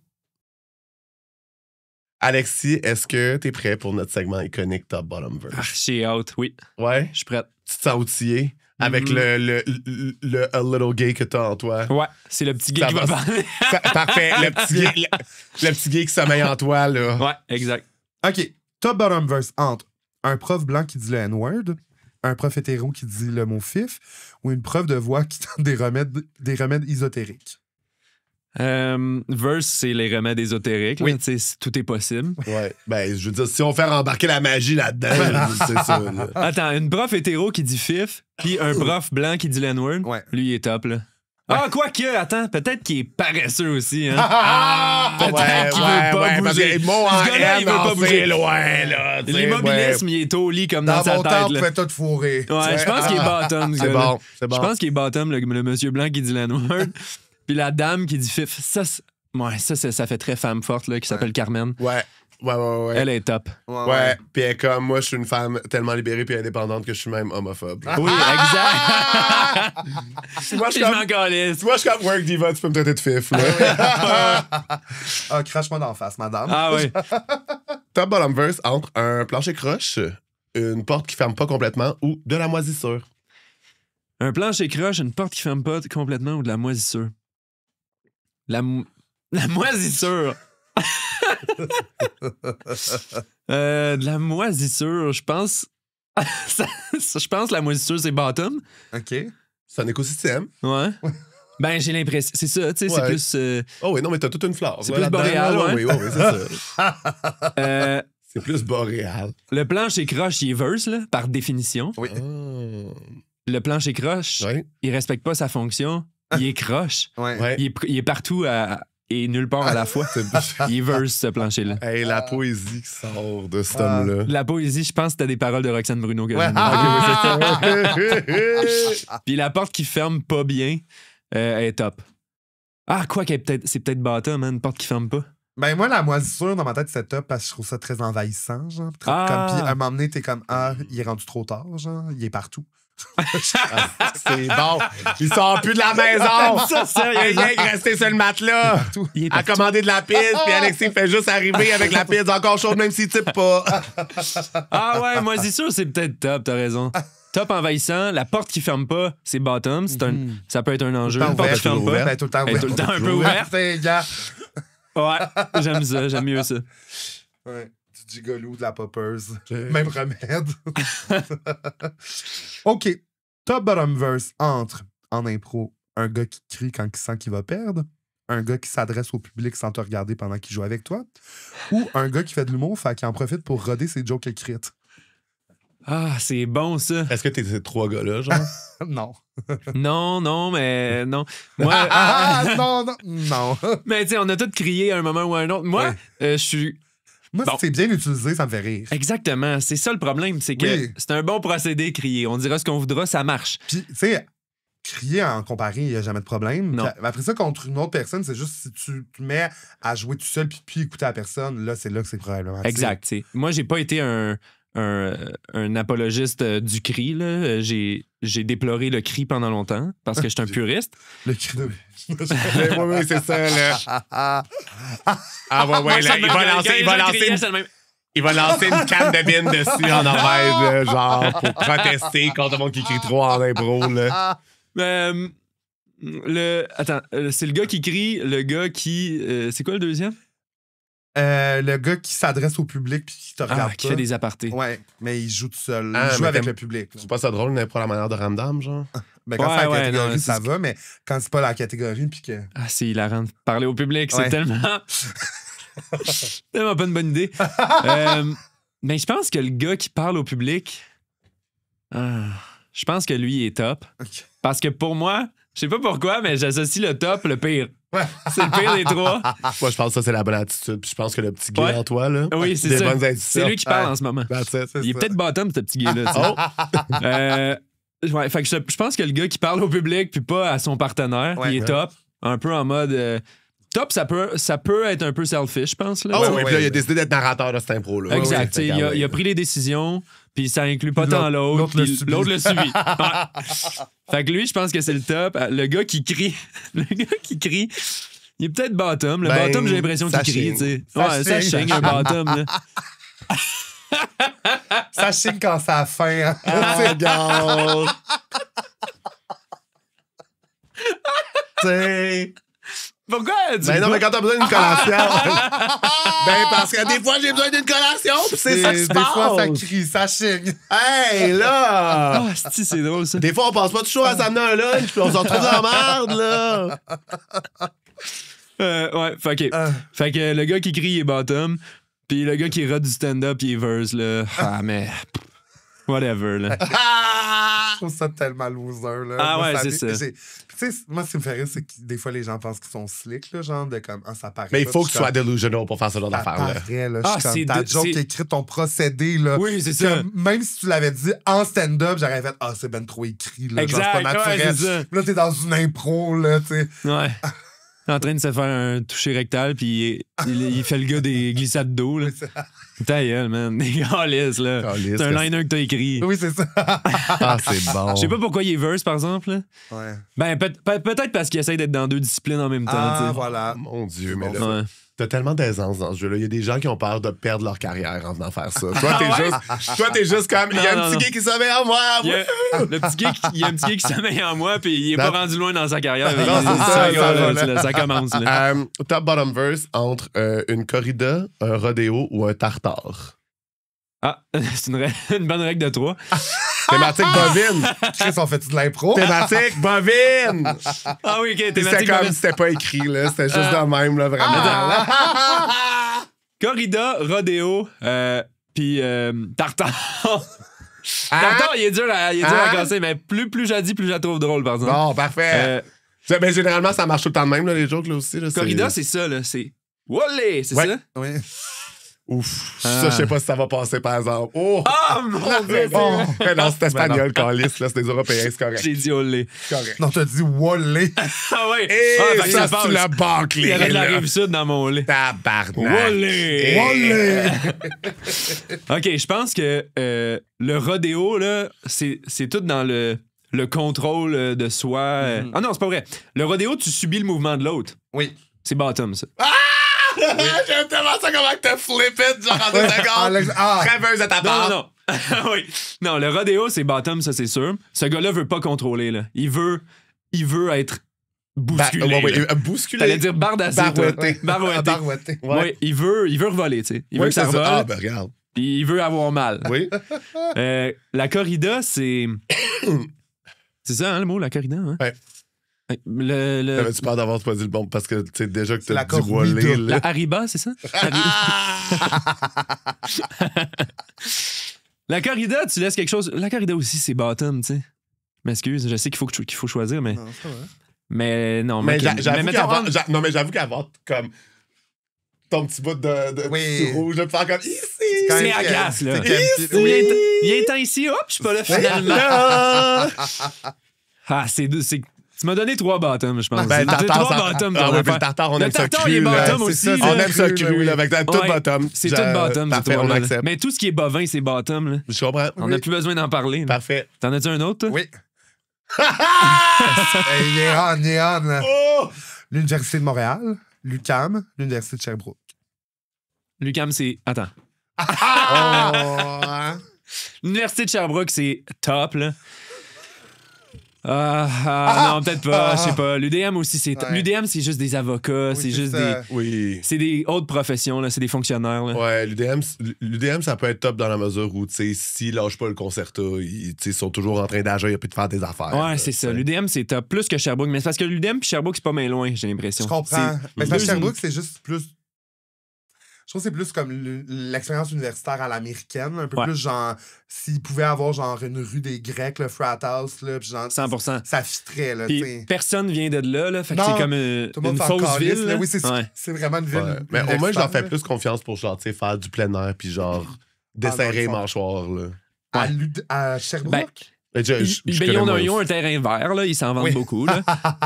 Alexis, est-ce que t'es prêt pour notre segment iconique Top Bottom Verse? J'ai hâte, oui. Ouais? Je suis prête. Tu te sens outillé avec le a little gay que t'as en toi? Ouais, c'est le petit gay Ça qui va va. parler. Parfait. Le petit gay qui sommeille en toi, là. Ouais, exact. OK. Top bottom verse entre un prof blanc qui dit le N-word, un prof hétéro qui dit le mot fif ou une prof de voix qui donne des remèdes ésotériques. Verse, c'est les remèdes ésotériques. Oui. Là, tu sais, tout est possible. Ouais. Ben, je veux dire, si on fait embarquer la magie là-dedans, c'est ça. Là. Attends, une prof hétéro qui dit fif, puis un prof blanc qui dit l'N-word, Ouais. lui, il est top, là. Ah, quoique, attends, peut-être qu'il est paresseux aussi, hein. Peut-être qu'il veut pas parce bouger. que mot en Ce gars-là, il veut pas bouger. loin, là. tu sais, L'immobilisme, il est au lit comme dans Dans sa mon tête, temps, on là. pouvait tout fourrer. Ouais, je pense qu'il est bottom, ce C'est gars-là. bon, c'est bon. Je pense qu'il est bottom, le monsieur blanc qui dit l'N-word. Puis la dame qui dit fif. Ça, ça fait très femme forte, là, qui s'appelle Carmen. Ouais. Elle est top. Ouais, puis elle est comme moi, je suis une femme tellement libérée puis indépendante que je suis même homophobe. Oui, exact. Moi, Je m'en calisse. Moi, je suis comme work diva, tu peux me traiter de fif, là. Ah, crache-moi d'en face, madame. Ah oui. Top bottom verse entre un plancher croche, une porte qui ferme pas complètement ou de la moisissure. Un plancher croche, une porte qui ferme pas complètement ou de la moisissure. La moisissure. De la moisissure, je pense. Je pense que la moisissure, c'est bottom. OK. C'est un écosystème. Ouais. Ben, j'ai l'impression. C'est ça, tu sais, c'est Ouais. plus. Oh oui, non, mais t'as toute une flore. C'est là, plus là-dedans, boréal, là. ouais. Oui, c'est ça. C'est plus boréal. Le plancher croche, il est verse, là, par définition. Oui. Oh. Le plancher croche, Ouais. il respecte pas sa fonction. Il est croche. Ouais. Ouais. Il est partout et nulle part à la fois. Il est verse, ce plancher-là. Hey, la poésie qui sort de cet Ah. homme-là. La poésie, je pense que c'était des paroles de Roxane Bruno que Ouais. j'ai mis. Ok, oui, c'est ça. Puis la porte qui ferme pas bien est top. Ah, quoi qu'elle c'est peut-être bottom, hein, une porte qui ferme pas. Ben, moi, la moisissure, dans ma tête, c'est top parce que je trouve ça très envahissant, genre. Ah. Comme, puis, à un moment donné, t'es comme, ah, il est rendu trop tard, genre. Il est partout. C'est bon. Il sort plus de la maison. Ça, sérieux. Il est resté sur le matelas. Il est À partout. commander de la pizza, puis Alexis fait juste arriver avec la pizza encore chaude, même s'il type pas. Ah ouais, moisissure, c'est peut-être top, t'as raison. Top envahissant, la porte qui ferme pas, c'est bottom. Ça peut être un enjeu. Une porte qui ferme pas. Ben, tout le temps Elle est ouverte. tout le temps un peu Ouverte, ouverte. c'est, gars. Ouais, j'aime ça, j'aime mieux ça. Ouais. Du gigolo, de la poppers. Même remède. OK. Top bottom verse entre, en impro, un gars qui crie quand il sent qu'il va perdre, un gars qui s'adresse au public sans te regarder pendant qu'il joue avec toi, ou un gars qui fait de l'humour, fait qu'il en profite pour roder ses jokes écrites. Ah, c'est bon ça. Est-ce que t'es ces trois gars-là, genre? Non. Non, mais non. Moi, Non. mais tu sais, on a tous crié à un moment ou à un autre. Moi, je suis. Moi, Bon. si c'est bien utilisé, ça me fait rire. Exactement. C'est ça le problème. C'est que Oui. c'est un bon procédé, crier. On dira ce qu'on voudra, ça marche. Puis, tu sais, crier en comparé, il n'y a jamais de problème. Non. Puis après ça, contre une autre personne, c'est juste si tu te mets à jouer tout seul puis écouter la personne, là, c'est là que c'est probablement. Exact. tu sais. Moi, j'ai pas été un apologiste du cri. Là. J'ai déploré le cri pendant longtemps parce que je suis un puriste. Le cri de. Oui, c'est ça, là. Ah, ouais, là, il va lancer une canne de bine dessus en Norvège, là, genre, pour protester contre le monde qui crie trop en impro, là. Attends, c'est le gars qui crie, le gars qui. C'est quoi le deuxième? Le gars qui s'adresse au public puis qui te regarde Qui pas. fait des apartés. Ouais, mais il joue tout seul. Ah, il joue mais avec t'aimes- le public. C'est pas ça drôle, une impro à la manière de Ramdam, genre? Ben, quand Ouais, c'est la ouais, catégorie, non, ça c'est- va, mais quand c'est pas la catégorie puis que. Ah, c'est hilarant de parler au public. C'est Ouais. tellement. tellement pas une bonne idée. Mais je pense que le gars qui parle au public. Je pense que lui est top. Ok. Parce que pour moi, je sais pas pourquoi, mais j'associe le top, le pire. Ouais. C'est le pire des trois. Moi, je pense que ça, c'est la bonne attitude. Puis je pense que le petit gay Ouais. en toi, là. Oui, c'est des ça. bonnes attitudes. C'est lui qui parle Ouais. en ce moment. That's it. C'est Il est ça. peut-être bottom, ce petit gars-là. tu sais. Ouais, fait que je pense que le gars qui parle au public puis pas à son partenaire, Ouais. il est top. Un peu en mode Top, ça peut être un peu selfish, je pense. Là. Ah oui, ouais, puis là, il a ouais. décidé d'être narrateur de cette impro-là. Exact. Ouais, Tu sais, il a pris les décisions, puis ça inclut pas Puis tant l'autre. l'autre l'a puis subi. L'autre l'a subi. Ouais. Fait que lui, je pense que c'est le top. Le gars qui crie, il est peut-être bottom. Le Ben, bottom, j'ai l'impression ça qu'il crie. chigne. Tu sais. Ça Ouais, ça chigne. chigne, un bottom. Là. Ça chigne quand ça a faim. Hein. Regarde. T'sais. Pourquoi? Ben non, mais quand t'as besoin d'une collation. Ben parce que des fois, j'ai besoin d'une collation, pis c'est ça qui se Des fois, ça passe. crie, ça chigne. Hey, là! Ah, c'est drôle, ça. Des fois, on pense pas toujours à s'amener un lunch, puis on se retrouve dans la merde, là. Ouais, fait que le gars qui crie, il est bottom. Puis le gars qui rate du stand-up, il est verse, là. Ah, mais. Whatever, là. Je trouve ça tellement loser. Là. Ah Moi, ouais, c'est ça. Tu sais, moi, ce qui me fait rire, c'est que des fois, les gens pensent qu'ils sont slick, là, genre de comme, ah, ça paraît. Mais il pas, faut puis que tu sois comme, delusional pour faire ce genre ça d'affaires-là. paraît, là. Ah, Je suis c'est comme, ta de- joke c'est- écrit ton procédé, là. Oui, c'est que ça. même si tu l'avais dit en stand-up, j'aurais fait, ah, c'est ben trop écrit, là. Genre, Exact, c'est pas naturel. ouais, c'est ça. Puis là, t'es dans une impro, là, tu sais. Ouais. Il est en train de se faire un toucher rectal, puis il fait le gars des glissades d'eau, là. Ta gueule, man. Des galisses, là. Calisse, C'est un que liner que t'as écrit. Oui, c'est ça. Ah, c'est bon. Je sais pas pourquoi il est verse, par exemple, là. Ouais. Ben, peut-être parce qu'il essaie d'être dans deux disciplines en même temps, Ah, tu sais. voilà. Mon Dieu, mais là, Ouais. t'as tellement d'aisance dans ce jeu-là. Il y a des gens qui ont peur de perdre leur carrière en venant faire ça. Toi, t'es juste comme, il y a Non, un non, petit gay qui sommeille en moi. Il y a un petit gars qui sommeille en moi, puis il est pas rendu loin dans sa carrière. Non, Il- c'est ça, ça, commence, là, ça commence, là. Top bottom verse entre une corrida, un rodéo ou un tartare. Ah, c'est une bonne règle de 3. Thématique bovine. Chris, on fait de l'impro? Thématique bovine. Ah oui, ok, C'était thématique comme bovine. c'était pas écrit, là. C'était juste de même, là, vraiment. Corrida, rodéo, puis tartare. Hein? Tartare, il est dur à Hein? casser, mais plus je dis, plus je la trouve drôle, par exemple. Bon, parfait. Ben, généralement, ça marche tout le temps de même, là, les jokes, là aussi. Là, Corrida, c'est ça, là. C'est Wallé, c'est Ouais. ça? Oui. Ouf. Ça, je sais pas si ça va passer, par exemple. Oh! Ah, mon Dieu! Oh! Mais non, c'est espagnol, calice, là. C'est des Européens, c'est correct. J'ai dit Wallé. C'est correct. Non, t'as dit Wallé. Ah ouais! Et Ah, fait que ça, passe. tu l'as Il y bâclé. avait de la là. Rive-Sud dans mon lait. Tabarnak. Wallé! Wallé. OK, je pense que le rodéo, là, c'est tout dans le contrôle de soi. Ah non, c'est pas vrai. Le rodéo, tu subis le mouvement de l'autre. Oui. C'est bottom, ça. J'aime tellement ça comment t'as flippé, genre en 2 secondes. Ah, Rêveuse de ta part. Non. Oui. Non, le rodéo, c'est bottom, ça, c'est sûr. Ce gars-là veut pas contrôler, là. Il veut être bousculé. là. Bousculé. T'allais dire bardassé, toi. Barouetté. Barouetté. barouetté. Ouais, il veut revoler, tu sais. Il veut Oui, que ça c'est revole, Ah, ben regarde. puis il veut avoir mal. Oui. La corrida, c'est... c'est ça, hein, le mot, la corrida, hein? Ouais. T'avais-tu peur d'avoir choisi le bon? Parce que, tu sais, déjà que C'est la t'as dit corrida. Wallé, La là. Hariba, c'est ça? La corrida, tu laisses quelque chose... La corrida aussi, c'est bottom, tu sais. M'excuse, je sais qu'il faut choisir, mais... Non, ça va. Mais non, Mais mais j'avoue mais qu'avoir... Non, mais j'avoue qu'avoir, comme... ton petit bout de Oui. petit rouge, de faire comme ici. Quand C'est même agace, là. c'est Ou oui. viens-t'en ici, hop, je suis pas là finalement. Là. Ah, tu m'as donné 3 bottoms, je pense. Ben, tartare, 3 ça- bottoms. Ah ouais, puis le tartare, on Le aime ça tartare, il est cru, là. bottom C'est aussi. ça, là. On aime ça cru, cru, oui. là. Avec tout Ouais, bottom. C'est tout bottom, Parfait, on accepte. Mais tout ce qui est bovin, c'est bottom. Là. Je comprends. On n'a plus besoin d'en parler. là. Parfait. T'en as-tu un autre, toi? Oui. Hey, il est on, il est on. là. Oh! L'Université de Montréal, l'UQAM, l'Université de Sherbrooke. Lucam, c'est... Attends. Oh, hein? L'Université de Sherbrooke, c'est top, là. Non, peut-être pas, je sais pas. L'UDM aussi, c'est top. Ouais. L'UDM, c'est juste des avocats, Oui, c'est juste ça. Oui. C'est des hautes professions, là. C'est des fonctionnaires, là. Ouais, l'UDM, ça peut être top dans la mesure où, tu sais, s'ils lâchent pas le concerta, ils tu sais, sont toujours en train d'agir et puis de faire des affaires. Ouais, là, c'est ça. tu sais. L'UDM, c'est top. Plus que Sherbrooke. Mais c'est parce que l'UDM puis Sherbrooke, c'est pas bien loin, j'ai l'impression. Je comprends. C'est Mais parce deux que Sherbrooke, c'est juste plus. Je trouve que c'est plus comme l'expérience universitaire à l'américaine. Un peu Ouais. plus genre. S'ils pouvaient avoir genre une rue des Grecs, le frat house, là, puis genre. 100%. Ça fitterait, là, Puis tu sais. personne vient de là, là. Fait que Non, c'est comme Tout le monde une s'en fausse calisse, ville. là. là. Oui, c'est Ouais. c'est vraiment une ville. Ouais. Mais au moins, je leur fais universitaire, plus confiance pour, genre, tu sais, faire du plein air puis, genre, non, desserrer ils les font- mâchoires, là. là. À Sherbrooke? Ben, Ils ont un terrain vert, là. Ils s'en vendent beaucoup, là.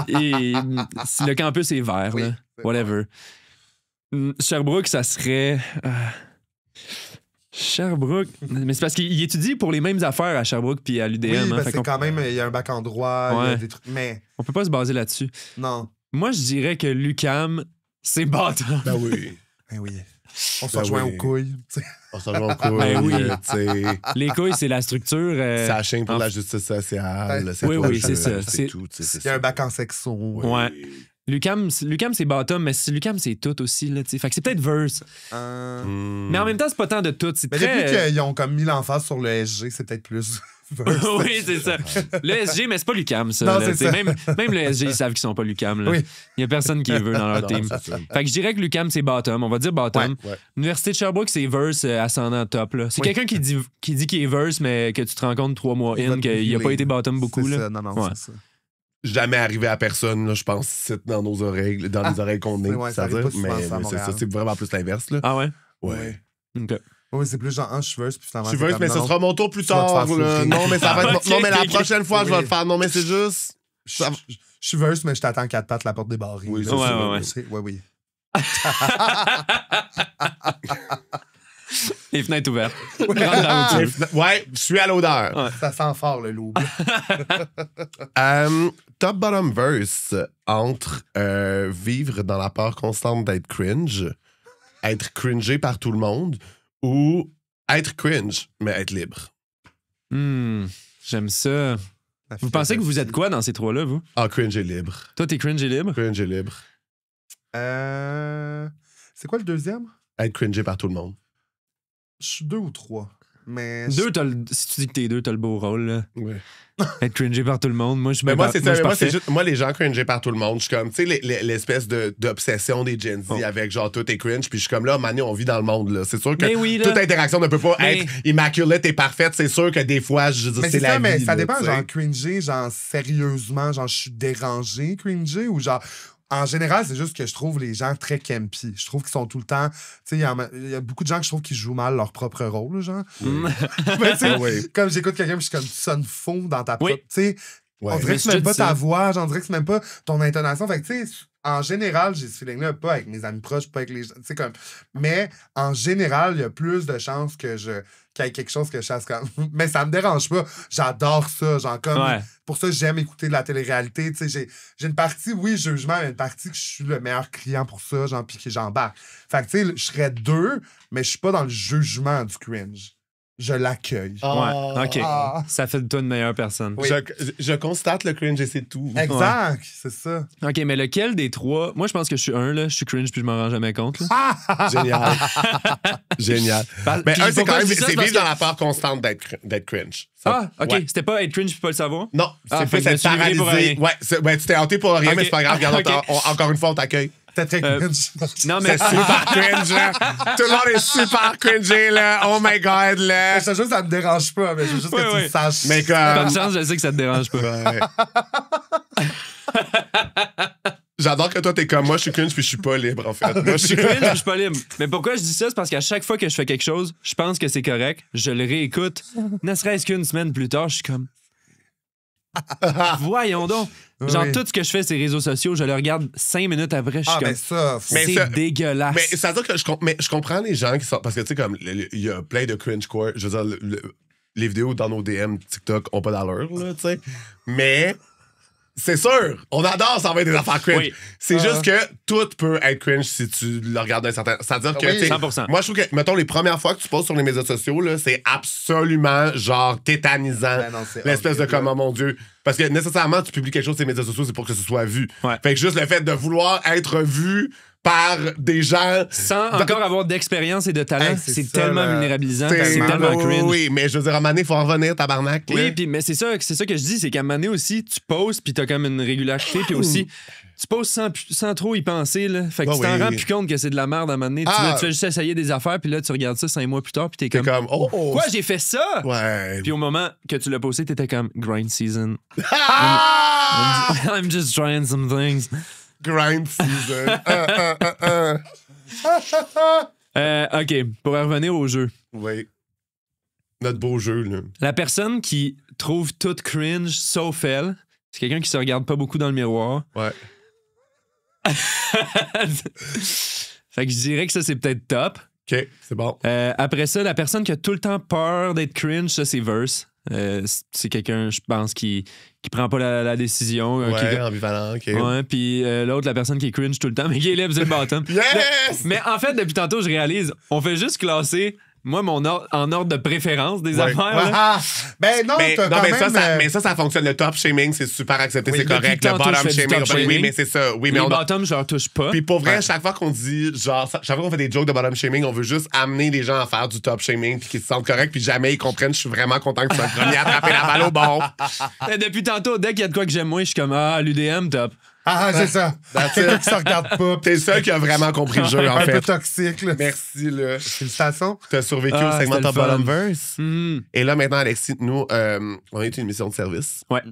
Et le campus est vert, là. Whatever. Sherbrooke, ça serait... Sherbrooke... Mais c'est parce qu'il étudie pour les mêmes affaires à Sherbrooke puis à l'UDM. Oui, hein, ben c'est quand même... Il y a un bac en droit, il y a des trucs... Mais... On peut pas se baser là-dessus. Non. Moi, je dirais que l'UQAM, c'est bâtard. Ben oui. Ben oui. On se rejoint aux couilles. On se rejoint aux couilles. Ben oui. T'sais. Les couilles, c'est la structure... C'est la chaîne pour la justice sociale. Oui, c'est ça. C'est tout. Il y a un bac en sexo. Ouais. L'UQAM, c'est bottom, mais l'UQAM, c'est tout aussi. Là, fait que c'est peut-être verse. Mais en même temps, c'est pas tant de tout. C'est mais très... depuis qu'ils ont comme mis l'emphase sur le SG, c'est peut-être plus verse. Oui, c'est ça. Le SG, mais c'est pas l'UQAM, ça. Non, là, c'est ça. Même le SG, ils savent qu'ils sont pas l'UQAM. Oui. Il y a personne qui les veut dans leur team. Fait que je dirais que l'UQAM, c'est bottom. On va dire bottom. Ouais. L'Université de Sherbrooke, c'est verse ascendant top. Là. C'est quelqu'un qui dit qu'il est verse, mais que tu te rends compte 3 mois in qu'il a pas été bottom beaucoup. C'est là. ça. Non, Ouais. c'est ça. Jamais arrivé à personne, là, je pense, c'est dans nos oreilles, dans les oreilles qu'on est. Ouais, ça arrive pas souvent, ça, à mais c'est Montréal. ça, c'est vraiment plus l'inverse. Là. Ah ouais? Ouais. OK. Oui, c'est plus genre, je suis verse, puis finalement. Je veux, c'est mais comme, ce non, sera mon tour plus tu vas te tard. faire Là. fourrer. Non, mais ça va être. Ok, Non, mais la ok. prochaine fois, je vais Oui. le faire. Non, mais c'est juste. Je suis verse, mais je t'attends 4 pattes, la porte débarrée. Oui, Là, c'est ça. Oui. Les fenêtres ouvertes. Rentre dans le routier. Ouais, je suis à l'odeur. Ouais. Ça sent fort, le loup. Top bottom verse entre vivre dans la peur constante d'être cringe, être cringé par tout le monde, ou être cringe, mais être libre. J'aime ça. Vous pensez que vous êtes quoi dans ces trois-là, vous? Ah, cringe et libre. Toi, t'es cringe et libre? Cringe et libre. C'est quoi le deuxième? Être cringé par tout le monde. Je suis 2 ou 3. Mais. Deux, si tu dis que t'es deux, t'as le beau rôle. Là. Ouais. Être cringé par tout le monde. Moi, je suis Mais bien moi, c'est moi, je ça. suis Moi, c'est parfait. juste. Moi, les gens cringés par tout le monde, je suis comme, tu sais, l'espèce d'obsession des Gen Z Oh. avec genre tout est cringe, puis je suis comme là, Manu, on vit dans le monde, là. C'est sûr que Mais oui, là. toute interaction ne peut pas Mais- être immaculate et parfaite. C'est sûr que des fois, je veux dire, Mais c'est c'est la ça, mais vie. ça là, dépend, tu sais. genre, cringé, genre, sérieusement, genre, je suis dérangé, cringé, ou genre. En général, c'est juste que je trouve les gens très campy. Je trouve qu'ils sont tout le temps. Tu sais, il y a beaucoup de gens que je trouve qui jouent mal leur propre rôle, genre. Mais tu sais, Oui. comme j'écoute quelqu'un, puis je suis comme, tu sonnes faux dans ta Oui. propre. Tu sais, Ouais. on dirait Mais que c'est même je pas te dis ta ça. voix, genre, on dirait que c'est même pas ton intonation. Fait que, tu sais, en général, j'ai ce feeling-là, pas avec mes amis proches, pas avec les gens. Tu sais, comme. Mais en général, il y a plus de chances qu'il y ait quelque chose que je fasse comme. Mais ça me dérange pas. J'adore ça. Genre, comme. Ouais. Pour ça, j'aime écouter de la télé-réalité. Tu sais, j'ai une partie, oui, jugement, mais une partie que je suis le meilleur client pour ça, genre, puis que j'embarque. Fait que, tu sais, je serais 2, mais je suis pas dans le jugement du cringe. Je l'accueille. Ouais, OK. Ah. Ça fait de toi une meilleure personne. Oui. Je constate le cringe et c'est tout. Exact, c'est ça. OK, mais lequel des trois... Moi, je pense que je suis un, là. Je suis cringe puis je m'en rends jamais compte. Là. Génial. Génial. Mais Puis un, c'est pourquoi quand même je dis ça, c'est c'est parce vivre que- dans la peur constante d'être cringe. Ça, Ah, OK. ouais. C'était pas être cringe puis pas le savoir? Non, Ah, c'est fait plus que je me être suis livré pour paralysé. rien. Ouais, tu t'es hanté pour rien, Ok. mais c'est pas grave. Regarde, Ok. encore une fois, on t'accueille. C'était très cringe. Non, mais... C'est super cringe, là. Tout le monde est super cringé, là. Oh my God, là. Je te jure, ça me dérange pas, mais je veux juste Ouais, que tu ouais. le saches. Mais Bonne comme... chance, je sais que ça te dérange pas. Ouais. J'adore que toi, t'es comme moi, je suis cringe puis je suis pas libre, en fait. Moi, Je suis cringe, je suis pas libre. Mais pourquoi je dis ça? C'est parce qu'à chaque fois que je fais quelque chose, je pense que c'est correct, je le réécoute. Ne serait-ce qu'une semaine plus tard, je suis comme... Voyons donc. Genre, Oui. tout ce que je fais sur les réseaux sociaux, je le regarde 5 minutes après, je suis Ah, comme... mais ça, faut- Mais C'est ça- dégueulasse. Mais ça veut dire que je comprends les gens qui sont. Parce que, tu sais, comme, il y a plein de cringe-core. Je veux dire, les vidéos dans nos DM TikTok ont pas d'allure, là, tu sais. Mais. C'est sûr, on adore s'en des affaires cringe. Oui. C'est juste que tout peut être cringe si tu le regardes d'un certain. C'est-à-dire que, Oui. tu sais, 100%. moi, je trouve que, mettons, les premières fois que tu poses sur les médias sociaux, là, c'est absolument, genre, tétanisant. Ben non, c'est L'espèce de horrible, comme, là. oh mon Dieu. Parce que nécessairement, tu publies quelque chose sur les médias sociaux, c'est pour que ce soit vu. Ouais. Fait que juste le fait de vouloir être vu par des gens. Sans encore avoir d'expérience et de talent, Hey, c'est c'est ça, tellement là. vulnérabilisant, C'est c'est tellement oui, cringe. oui, mais je veux dire, à un moment donné, il faut en revenir, tabarnak. là. Oui, puis mais c'est ça que je dis, c'est qu'à un moment donné aussi, tu poses puis t'as comme une régularité, puis aussi, tu poses sans trop y penser, là. Fait que Ah tu t'en oui. rends plus compte que c'est de la merde à un moment donné. Ah. Tu fais juste essayer des affaires, puis là, tu regardes ça 5 mois plus tard, puis t'es T'es comme... comme, oh, Quoi, j'ai fait ça? Ouais. Puis au moment que tu l'as posté, t'étais comme grind season. Ah! I'm just trying some things. Grind season. OK, pour revenir au jeu. Oui. Notre beau jeu, là. La personne qui trouve tout cringe, sauf elle. C'est quelqu'un qui se regarde pas beaucoup dans le miroir. Ouais. Fait que je dirais que ça, c'est peut-être top. OK, c'est bon. Après ça, la personne qui a tout le temps peur d'être cringe, ça, c'est Verse. C'est quelqu'un, je pense, qui prend pas la décision. Ouais, ambivalent, OK. Ouais, puis l'autre, la personne qui est cringe tout le temps, mais qui est libre, c'est le bottom. Yes! Mais en fait, depuis tantôt, je réalise, on fait juste classer, moi, en ordre de préférence des Ouais. affaires. là. Ah, ben non, Mais, t'as non, quand mais, même... ça fonctionne. Le top shaming, c'est super accepté, Oui, c'est correct. depuis Le tantôt, je bottom fais du shaming, top shaming. oui, mais c'est ça. Oui, mais Les on bottoms, je leur touche pas. Puis pour vrai, Ouais. chaque fois qu'on dit, genre, chaque fois qu'on fait des jokes de bottom shaming, on veut juste amener les gens à faire du top shaming puis qu'ils se sentent corrects puis jamais ils comprennent. Je suis vraiment content que tu sois le premier à attraper la balle au bon. Depuis tantôt, dès qu'il y a de quoi que j'aime moins, je suis comme l'UDM, top. Ah, c'est ça. Quelqu'un qui se regarde pas. T'es le seul qui a vraiment compris le jeu, en Un peu fait. toxique, là. Merci, là. Félicitations. T'as survécu Ah, au segment c'était Top le fun. Bottom Verse. Et là, maintenant, Alexis, nous, on a une mission de service. Ouais.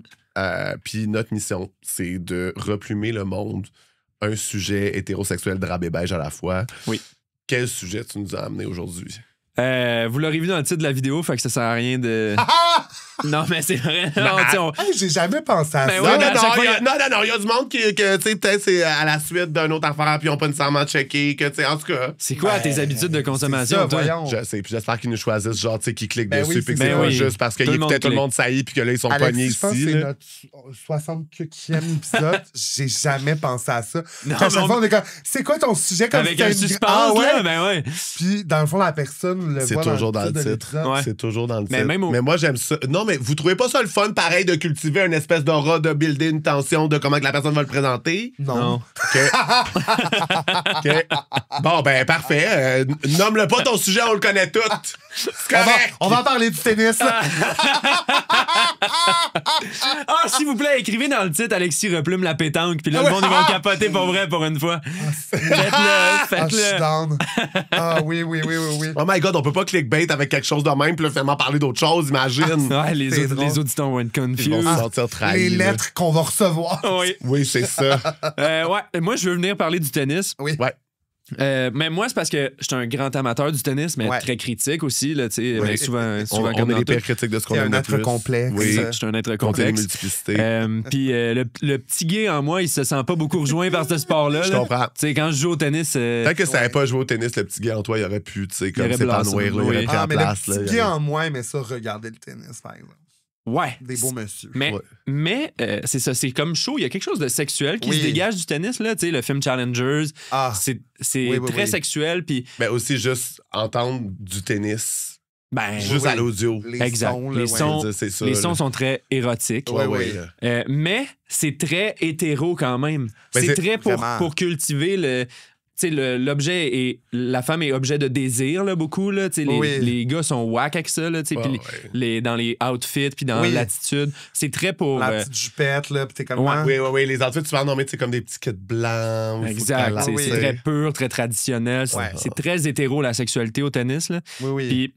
Puis notre mission, c'est de replumer le monde un sujet hétérosexuel drap et beige à la fois. Oui. Quel sujet tu nous as amené aujourd'hui? Vous l'aurez vu dans le titre de la vidéo, fait que ça sert à rien de. Non, mais c'est vrai. Non, tu sais, Hey, j'ai jamais pensé à Ben ça. ouais, mais à chaque fois, il y a du monde qui tu sais, peut-être c'est à la suite d'une autre affaire, puis ils n'ont pas nécessairement checké, que, tu sais, en tout cas. C'est quoi Ben, tes habitudes de c'est consommation, ça, toi? voyons. Je sais, puis j'espère qu'ils nous choisissent, genre, tu sais, qu'ils cliquent Ben dessus, oui, puis que c'est c'est ça. pas Ben oui. juste parce Tout qu'ils le monde écoutaient tout le clique. monde saillit, puis que là, ils sont Alexis, pognés je pense que ici. c'est là. notre 60e épisode. J'ai jamais pensé à ça. Non, Puis à chaque mais fois, on est comme, c'est quoi ton sujet? Comme Avec si un c'était une- suspense, Ah ouais? là, ben ouais. Puis, dans le fond, la personne le C'est voit toujours dans le de titre. l'épisode. Ouais. C'est toujours dans le Mais titre. même au- Mais moi, j'aime ça. Non, mais vous trouvez pas ça le fun, pareil, de cultiver une espèce d'aura, de builder une tension de comment que la personne va le présenter? Non. OK. OK. Bon, ben, parfait. Nomme-le pas ton sujet, on le connaît tout. C'est correct. On va parler du tennis. Ah, s'il vous plaît, écrivez dans le titre Alexis replume la pétanque, puis là, le Ouais. monde, ils vont capoter pour vrai pour une fois. Faites-le, Ah, je suis faites-le. down. Ah oui, oui, oui, oui, oui. Oh my God, on peut pas clickbait avec quelque chose de même, puis là, finalement parler d'autre chose, imagine. Ouais, C'est drôle. les auditeurs vont être Ils vont confus. se sentir trahis. Les là. lettres qu'on va recevoir. Oui. Oui, c'est ça. Ouais, moi, je veux venir parler du tennis. Oui. Ouais. Mais moi, c'est parce que je suis un grand amateur du tennis, mais Ouais. très critique aussi. Là, tu sais, Oui. mais souvent On comme est dans les tout. pires critiques de ce qu'on C'est aime un le être plus. complexe. Oui. Je suis un être Compter les complexe. multiplicités. Puis le petit gay en moi, il se sent pas beaucoup rejoint par ce sport-là. Je là. comprends. Tu sais, quand je joue au tennis. Peut-être que si t'avais pas joué au tennis, le petit gars en toi, il aurait pu, tu sais, comme aurait s'épanouir, là, il blossom, aurait oui. pris Ah, la mais place. le là, petit il gars aurait- en moi, mais ça, regardez le tennis, par exemple. Ouais. Des beaux messieurs. Mais, Ouais. mais c'est ça, c'est comme chaud. Il y a quelque chose de sexuel qui Oui. se dégage du tennis. Là, tu sais, le film Challengers, Ah, c'est Oui, oui, très oui. sexuel. Puis, Mais aussi juste entendre du tennis, ben, juste oui. à l'audio. les exact. sons, Les là, ouais. sons- Je veux dire, c'est ça, les là. sons sont très érotiques. Ouais, Ouais, oui. ouais. Mais c'est très hétéro quand même. Ben, c'est c'est très vraiment. pour cultiver le. Tu sais, l'objet et la femme est objet de désir, là, beaucoup. Là. Tu sais, Oui. les gars sont whack avec ça. Là, tu sais, Ouais, puis ouais. dans les outfits, puis dans Oui. l'attitude. C'est très pour. La petite jupette, là, pis t'es comme... Ouais. hein? Oui, oui, oui. Les outfits, tu vas nommer, c'est comme des petits kits blancs. Exact. C'est Oui. c'est très pur, très traditionnel. C'est- Ouais. C'est très hétéro, la sexualité au tennis. Là. Oui, oui. Puis,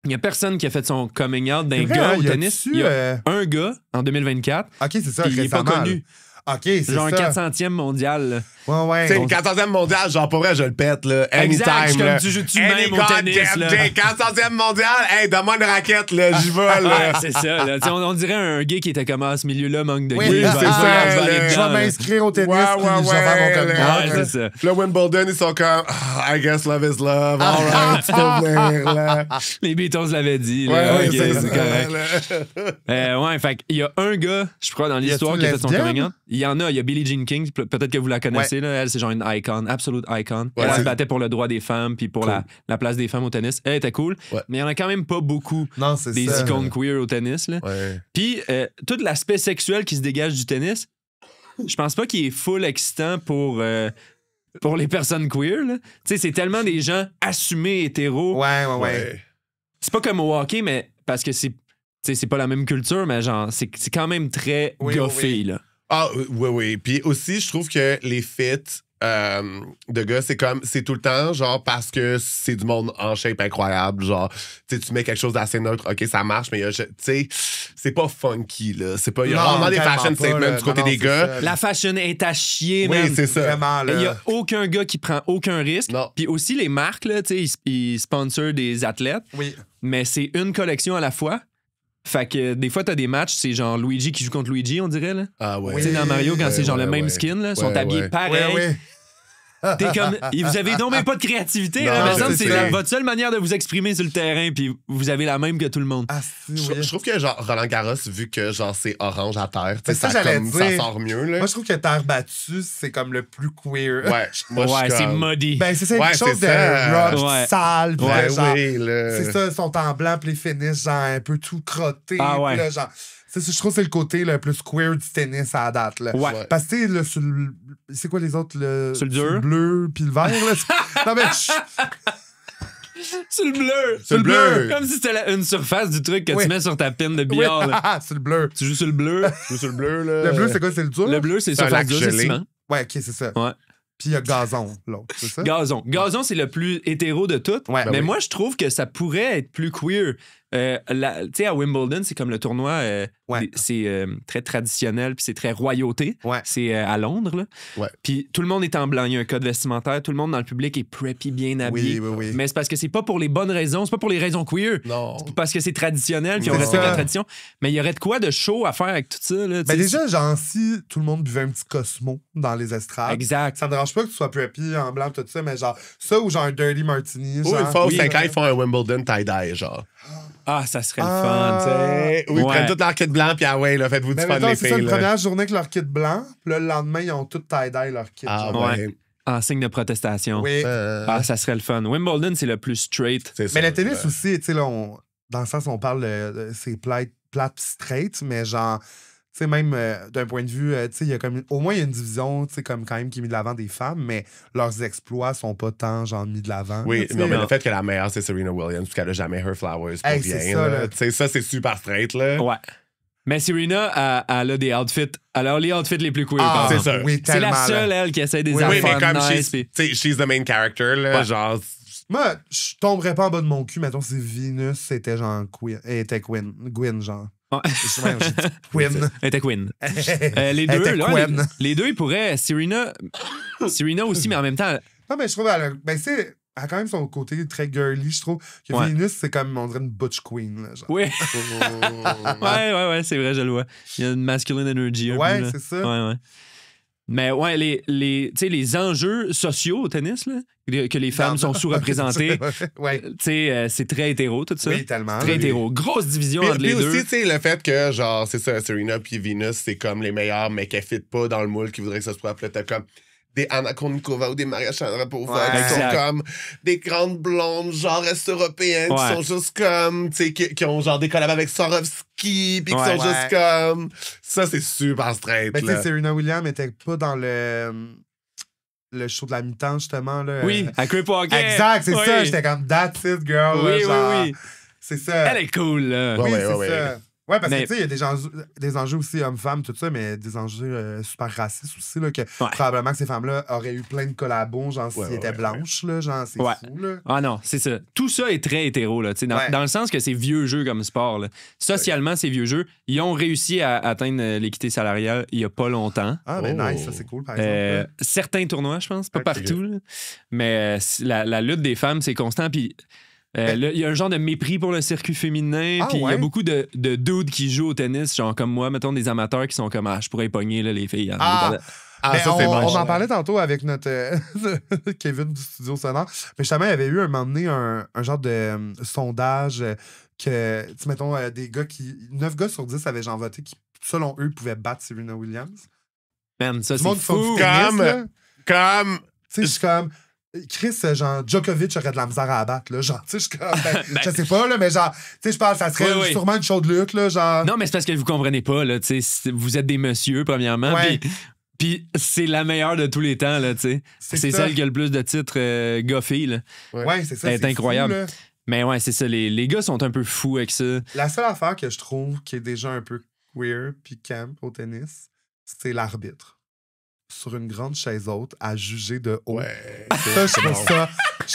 il n'y a personne qui a fait son coming out d'un C'est vrai, gars hein, au y tennis. a-tu, Il y a un gars en 2024. OK, c'est ça, Puis il est pas récemment, connu. là. OK, c'est Genre un ça. 400e mondial. là. Ouais, ouais. Tu sais, On- 14e mondial, genre, pour vrai, je le pète, là. Exact, je suis Anytime, comme, là. tu joues-tu même au Any tennis, goddamn là? day, 14e mondial, hey, donne-moi une raquette, là, j'y vais, Ouais, là. c'est ça. Là. Tu sais, on dirait un gay qui était comme à ce milieu-là, manque de Oui, gay. c'est Je vais ça, aller là. dedans, Je vais là. m'inscrire au tennis, Ouais, puis ouais, je vais faire mon ouais, coming là. out, Ouais, là. c'est ça. Puis là, Wimbledon, ils sont comme, I guess love is love. All right, tu peux venir, là. Les Beatles l'avaient dit. Ouais, Là. ouais, Ok, c'est c'est ça, correct. là. Ouais, fait qu'il y a un gars, je crois, dans l'histoire Y qui a a-tu fait son lesbienne? coming out. Il y en a, il y a Billie Jean King, peut-être que vous la connaissez. Là. Elle, c'est genre une icon, absolute icon. Ouais, Elle se c'est- battait pour le droit des femmes puis pour Cool. la place des femmes au tennis. Elle était cool, Ouais. mais il y en a quand même pas beaucoup Non, c'est des ça. icônes queer au tennis. Là. Ouais. Puis tout l'aspect sexuel qui se dégage du tennis, je pense pas qu'il est full excitant pour les personnes queer. Là. Tu sais, c'est tellement des gens assumés hétéros. Ouais, ouais, ouais. Ouais. C'est pas comme au hockey, mais parce que c'est. Tu sais, c'est pas la même culture, mais genre, c'est quand même très Oui, goffé, oui, oui. là. Ah, oui, oui. Puis aussi, je trouve que les fits de gars, c'est tout le temps, genre, parce que c'est du monde en shape incroyable. Genre, tu sais, tu mets quelque chose d'assez neutre, OK, ça marche, mais tu sais, c'est pas funky, là. C'est pas. Il y a Non, rarement des tellement fashion pas, statements là. du côté Non, non, des c'est gars. ça. La fashion est à chier, Oui, man. c'est ça. Vraiment, Il y là. a aucun gars qui prend aucun risque. Non. Puis aussi, les marques, là, tu sais, ils sponsorent des athlètes, Oui. mais c'est une collection à la fois. Fait que des fois, t'as des matchs, c'est genre Luigi qui joue contre Luigi, on dirait. Là. Ah ouais. Tu sais, dans Mario, quand c'est genre le même ouais. skin, là, ils sont Ouais, habillés ouais. pareil. Ouais. T'es comme. Vous avez donc même pas de créativité. Non, là, me je semble que sais. c'est votre seule manière de vous exprimer sur le terrain, puis vous avez la même que tout le monde. Ah, si, Je, oui. je trouve que genre Roland Garros, vu que genre c'est orange à terre, tu Mais sais, ça, ça, j'allais comme, dire. ça sort mieux. Là. Moi, je trouve que terre battue, c'est comme le plus queer. Ouais, moi, je Ouais, suis c'est comme... muddy. Ben, c'est ça, Ouais, quelque chose c'est de ça. rock, Ouais. sale, pis Ouais, de genre. oui, là. C'est ça, ils sont en blanc, puis les finishes, genre, un peu tout crottés. Ah ouais. Puis là, genre, c'est ça, je trouve que c'est le côté le plus queer du tennis à la date. Là. Ouais. Ouais. Parce que, tu sais, là, sur le. C'est quoi les autres? Sur le dur? bleu, puis le vert, là. Non, mais. Sur le bleu. Sur le bleu. Comme si c'était une surface du truc que Oui. tu mets sur ta pine de Oui, billard. là. c'est le bleu. Tu joues sur le bleu. Je suis sur le bleu, là. Le bleu, c'est quoi? C'est le dur? Le bleu, c'est C'est un surface lac dure, c'est gelé. ciment. Ouais, ok, c'est ça. Ouais. Puis il y a gazon, l'autre, c'est ça? Gazon. Gazon, c'est le plus hétéro de tout. Ouais. mais Ben oui. moi, je trouve que ça pourrait être plus queer. Tu sais, à Wimbledon, c'est comme le tournoi, Ouais. c'est très traditionnel, puis c'est très royauté. Ouais. C'est à Londres, là. Ouais. Puis tout le monde est en blanc. Il y a un code vestimentaire. Tout le monde dans le public est preppy, bien habillé. Oui. Mais c'est parce que c'est pas pour les bonnes raisons. C'est pas pour les raisons queer. Non. C'est parce que c'est traditionnel, puis on C'est respecte ça. la tradition. Mais il y aurait de quoi de chaud à faire avec tout ça, là. tu Ben sais. déjà, genre, si tout le monde buvait un petit Cosmo dans les estrades, Exact. ça me dérange pas que tu sois preppy en blanc, tout ça, mais genre, ça ou genre un dirty martini. Ou genre, une fois aux oui, 5 ans, ils font un Wimbledon tie-dye, genre. Ah, ça serait le Ah. fun, tu sais. Où ils Ouais. prennent tout leur kit blanc, puis ah ouais, là, faites-vous du Mais fun, mettons, les c'est ça, filles. une là. première journée avec leur kit blanc, puis là, le lendemain, ils ont tout tie-dye leur kit. Ah genre. ouais. En signe de protestation. Oui. Ah, ça serait le fun. Wimbledon, c'est le plus straight. C'est ça, Mais le tennis là. aussi, tu sais, là, dans le sens où on parle c'est plate straight, mais genre, tu sais, même d'un point de vue, tu sais, il y a comme, au moins, il y a une division, tu sais, comme quand même qui est mise de l'avant des femmes, mais leurs exploits sont pas tant, genre, mis de l'avant. Oui, là, tu sais. non, mais le fait que la meilleure, c'est Serena Williams, parce qu'elle a jamais her flowers pour Hey, c'est rien. ça, là. là. Tu sais, ça, c'est super straight, là. Ouais. Mais Serena, elle a des outfits. Elle a les outfits les plus queer. Ah, par c'est exemple. ça. Oui, C'est la tellement, là. seule, elle, qui essaie des Oui, Oui, mais affaires comme nice. puis- she's the main character, là, Ouais. genre... Moi, je tomberais pas en bas de mon cul, mettons, si Venus c'était genre Queen, était Gwyn, genre. Ouais. Ouais, j'ai dit Queen. Elle était queen. Les Elle deux, était là, Queen. les deux, ils pourraient. Serena aussi, mais en même temps. Non, mais je trouve, ben, c'est, elle a quand même son côté très girly, je trouve. Que Ouais. Venus, c'est comme, on dirait une butch queen, là, genre. Oui. ouais, c'est vrai, je le vois. Il y a une masculine energy. Un peu, Ouais, là. c'est ça. Ouais. Mais ouais, tu sais, les enjeux sociaux au tennis, là, que les femmes sont sous-représentées, Ouais. tu sais, c'est très hétéro, tout ça. Oui, tellement. Très oui. hétéro. Grosse division Puis, entre les puis deux. aussi, tu sais, le fait que, genre, c'est ça, Serena puis Venus, c'est comme les meilleurs, mais qu'elles fit pas dans le moule qui voudrait que ce soit. Puis là, t'as comme des Anna Kournikova ou des Maria Sharapova Ouais. qui sont Exact. comme des grandes blondes, genre est-européennes, Ouais. qui sont juste comme, tu sais, qui ont genre des collabs avec Swarovski, puis qui Ouais. sont juste comme. Ça, c'est super straight, Mais tu sais, là. Serena Williams était pas dans le show de la mi-temps, justement, là. Oui, à Crip Walker. Exact, c'est Oui. ça. J'étais comme, that's it, girl. Oui, là, genre, oui. C'est ça. Elle est cool, là. Ouais, Oui, ouais, c'est ouais, ça. Ouais, parce Mais- que tu sais, il y a des enjeux aussi hommes-femmes, tout ça, mais des enjeux super racistes aussi, là, que probablement que ces femmes-là auraient eu plein de collabos, genre s'ils étaient blanches, là, genre c'est Ouais. fou, là. Ah non, c'est ça. Tout ça est très hétéro, là, tu sais, Ouais. dans le sens que c'est vieux jeux comme sport. Là. Socialement, c'est vieux jeux. Ils ont réussi à atteindre l'équité salariale il y a pas longtemps. Ah, ben Oh. nice, ça c'est cool, par exemple. Certains tournois, je pense, pas Ok. partout. Là. Mais la lutte des femmes, c'est constant. Puis là, il y a un genre de mépris pour le circuit féminin. Ah, Puis il y a ouais? beaucoup de dudes qui jouent au tennis, genre comme moi, mettons des amateurs qui sont comme je pourrais y pogner là, les filles. Ah! Ah, Ben, ça, c'est on bon. en parlait tantôt avec notre Kevin du studio sonore. Mais justement, il y avait eu un moment donné un genre de sondage que, tu sais, mettons, des gars qui. 9 gars sur 10 avaient genre voté qui, selon eux, pouvaient battre Serena Williams. Man, ça, Du c'est monde qui font fou. du tennis, là. Comme. Tu sais, je suis comme. Chris, genre, Djokovic aurait de la misère à abattre, là. Genre, tu sais, je suis comme. ben, je sais pas, là, mais genre, tu sais, je parle, ça serait Oui, oui. sûrement une show de lutte, là, genre. Non, mais c'est parce que vous comprenez pas, là, tu sais, vous êtes des messieurs, premièrement, Ouais. puis c'est la meilleure de tous les temps, là, tu sais. C'est ça. celle qui a le plus de titres goffés, là. Ouais, c'est ça. Elle est c'est incroyable. fou, là. Mais ouais, c'est ça, les gars sont un peu fous avec ça. La seule affaire que je trouve qui est déjà un peu queer puis camp au tennis, c'est l'arbitre. Sur une grande chaise haute à juger de haut. Ouais. Ça, je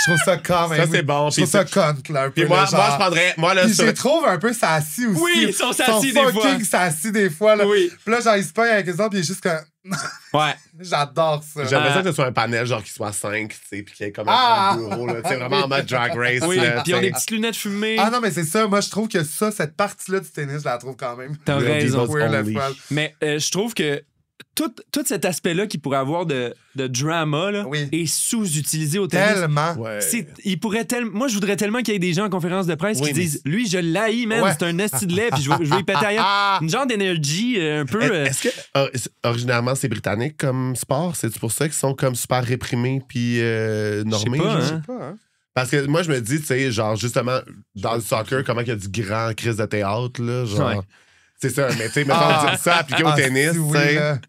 trouve ça quand même. Ça, c'est bon. Je trouve ça cunt, là, un peu. Puis moi, là, genre. je prendrais. Moi, là, Puis sur- je les trouve un peu sassy aussi. Oui, ils sont sassy des fois. fucking sassy des fois, là. Oui. Puis là, genre, ils se pognent avec les autres, puis il est juste comme. Ouais. J'adore ça. J'aimerais ça que ce soit un panel, genre, qui soit 5, tu sais, puis qu'il y ait comme un bureau, là. C'est vraiment en mode drag race. Oui, là, puis ils ont t'sais. des petites lunettes fumées. Ah non, mais c'est ça. Moi, je trouve que ça, cette partie-là du tennis, je la trouve quand même. T'as Real raison. Divas Weird, only. la folle. Mais je trouve que tout cet aspect-là qu'il pourrait avoir de drama là, Oui. est sous-utilisé au tennis. Tellement. Ouais. Moi, je voudrais tellement qu'il y ait des gens en conférence de presse Oui, qui mais disent lui, je l'haïs, man, Ouais. c'est un esti de lait, puis je veux y péter ailleurs. Une genre d'énergie un peu. Est-ce que, originairement, c'est britannique comme sport? C'est pour ça qu'ils sont comme super réprimés puis normés? pas, genre? hein. Pas, hein? Parce que moi, je me dis, tu sais, genre, justement, dans le soccer, comment il y a du grand crise de théâtre, là, genre... Ouais. C'est ça, mais tu sais, mettons, ça appliqué au tennis, si, tu oui, sais. là.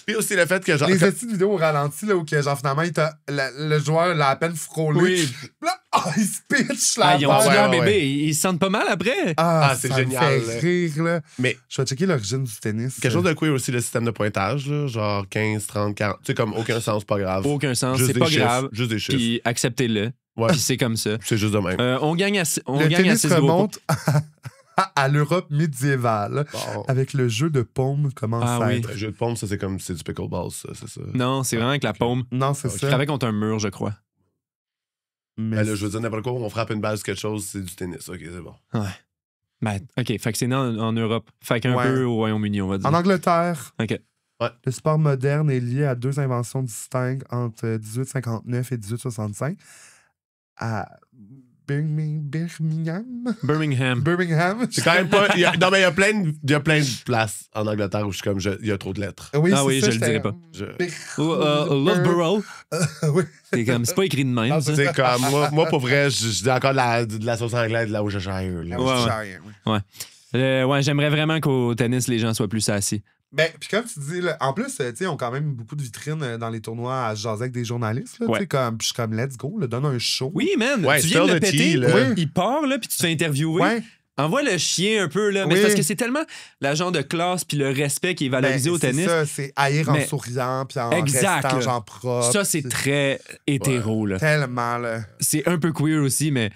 Puis aussi le fait que, genre... Les petites vidéos au ralenti, là, où que, genre, finalement, le joueur l'a à peine frôlé. Oui. Là, il se pitch, là. Ils ont tué ouais, leur ouais, bébé. ouais. Ils se sentent pas mal après. Ah, c'est ça me génial, fait là. rire, là. Mais Je vais checker l'origine du tennis. quelque chose de queer aussi, le système de pointage, là, genre 15, 30, 40. Tu sais, comme aucun sens, pas grave. Aucun sens. Juste C'est des pas chiffres, grave. Juste des chiffres. Puis acceptez-le. Ouais. Puis c'est comme ça. C'est juste de même. On gagne à 6 Le tennis gros remonte à l'Europe médiévale Bon. avec le jeu de paume commence Ah à oui. être. Un jeu de paume, ça, c'est comme... C'est du pickleball, ça, c'est ça. Non, c'est vraiment avec la paume. Non, c'est Je ça. travaille contre un mur, je crois. Mais Ben là, je veux dire, n'importe quoi, on frappe une balle sur quelque chose, c'est du tennis. OK, c'est bon. Ouais. Ben, OK, fait que c'est né en Europe. Fait qu'un Ouais. peu au Royaume-Uni, on va dire. en Angleterre, OK. le sport moderne est lié à deux inventions distinctes entre 1859 et 1865 à Birmingham. Birmingham. C'est quand même pas... Non, mais il y a plein de places en Angleterre où je suis comme... Il y a trop de lettres. Oui, Ah c'est oui, ça, je le j'étais- dirais pas. Je- Loughborough. Oui. C'est pas écrit de même, Non, ça. C'est comme... Moi, pour vrai, je dis encore de la sauce anglaise de la Worcestershire. là. Ouais. Ouais, j'aimerais vraiment qu'au tennis, les gens soient plus assis. Ben, puis comme tu dis, là, en plus, tu sais, ils ont quand même beaucoup de vitrines dans les tournois à jaser avec des journalistes. Là, Ouais. tu sais, comme, puis je suis comme, let's go, là, donne un show. Oui, man. Ouais, Tu viens de spill le the péter. tea, là. Oui. Il part, là, puis tu te fais interviewer. Ouais. Envoie le chien un peu, là. Mais Oui. c'est parce que c'est tellement la genre de classe puis le respect qui est valorisé Ben, au tennis. C'est ça, c'est haïr en Mais- souriant, puis en Exact, restant là. genre propre. Ça, c'est très hétéro, là. Tellement, là. C'est un peu queer aussi, mais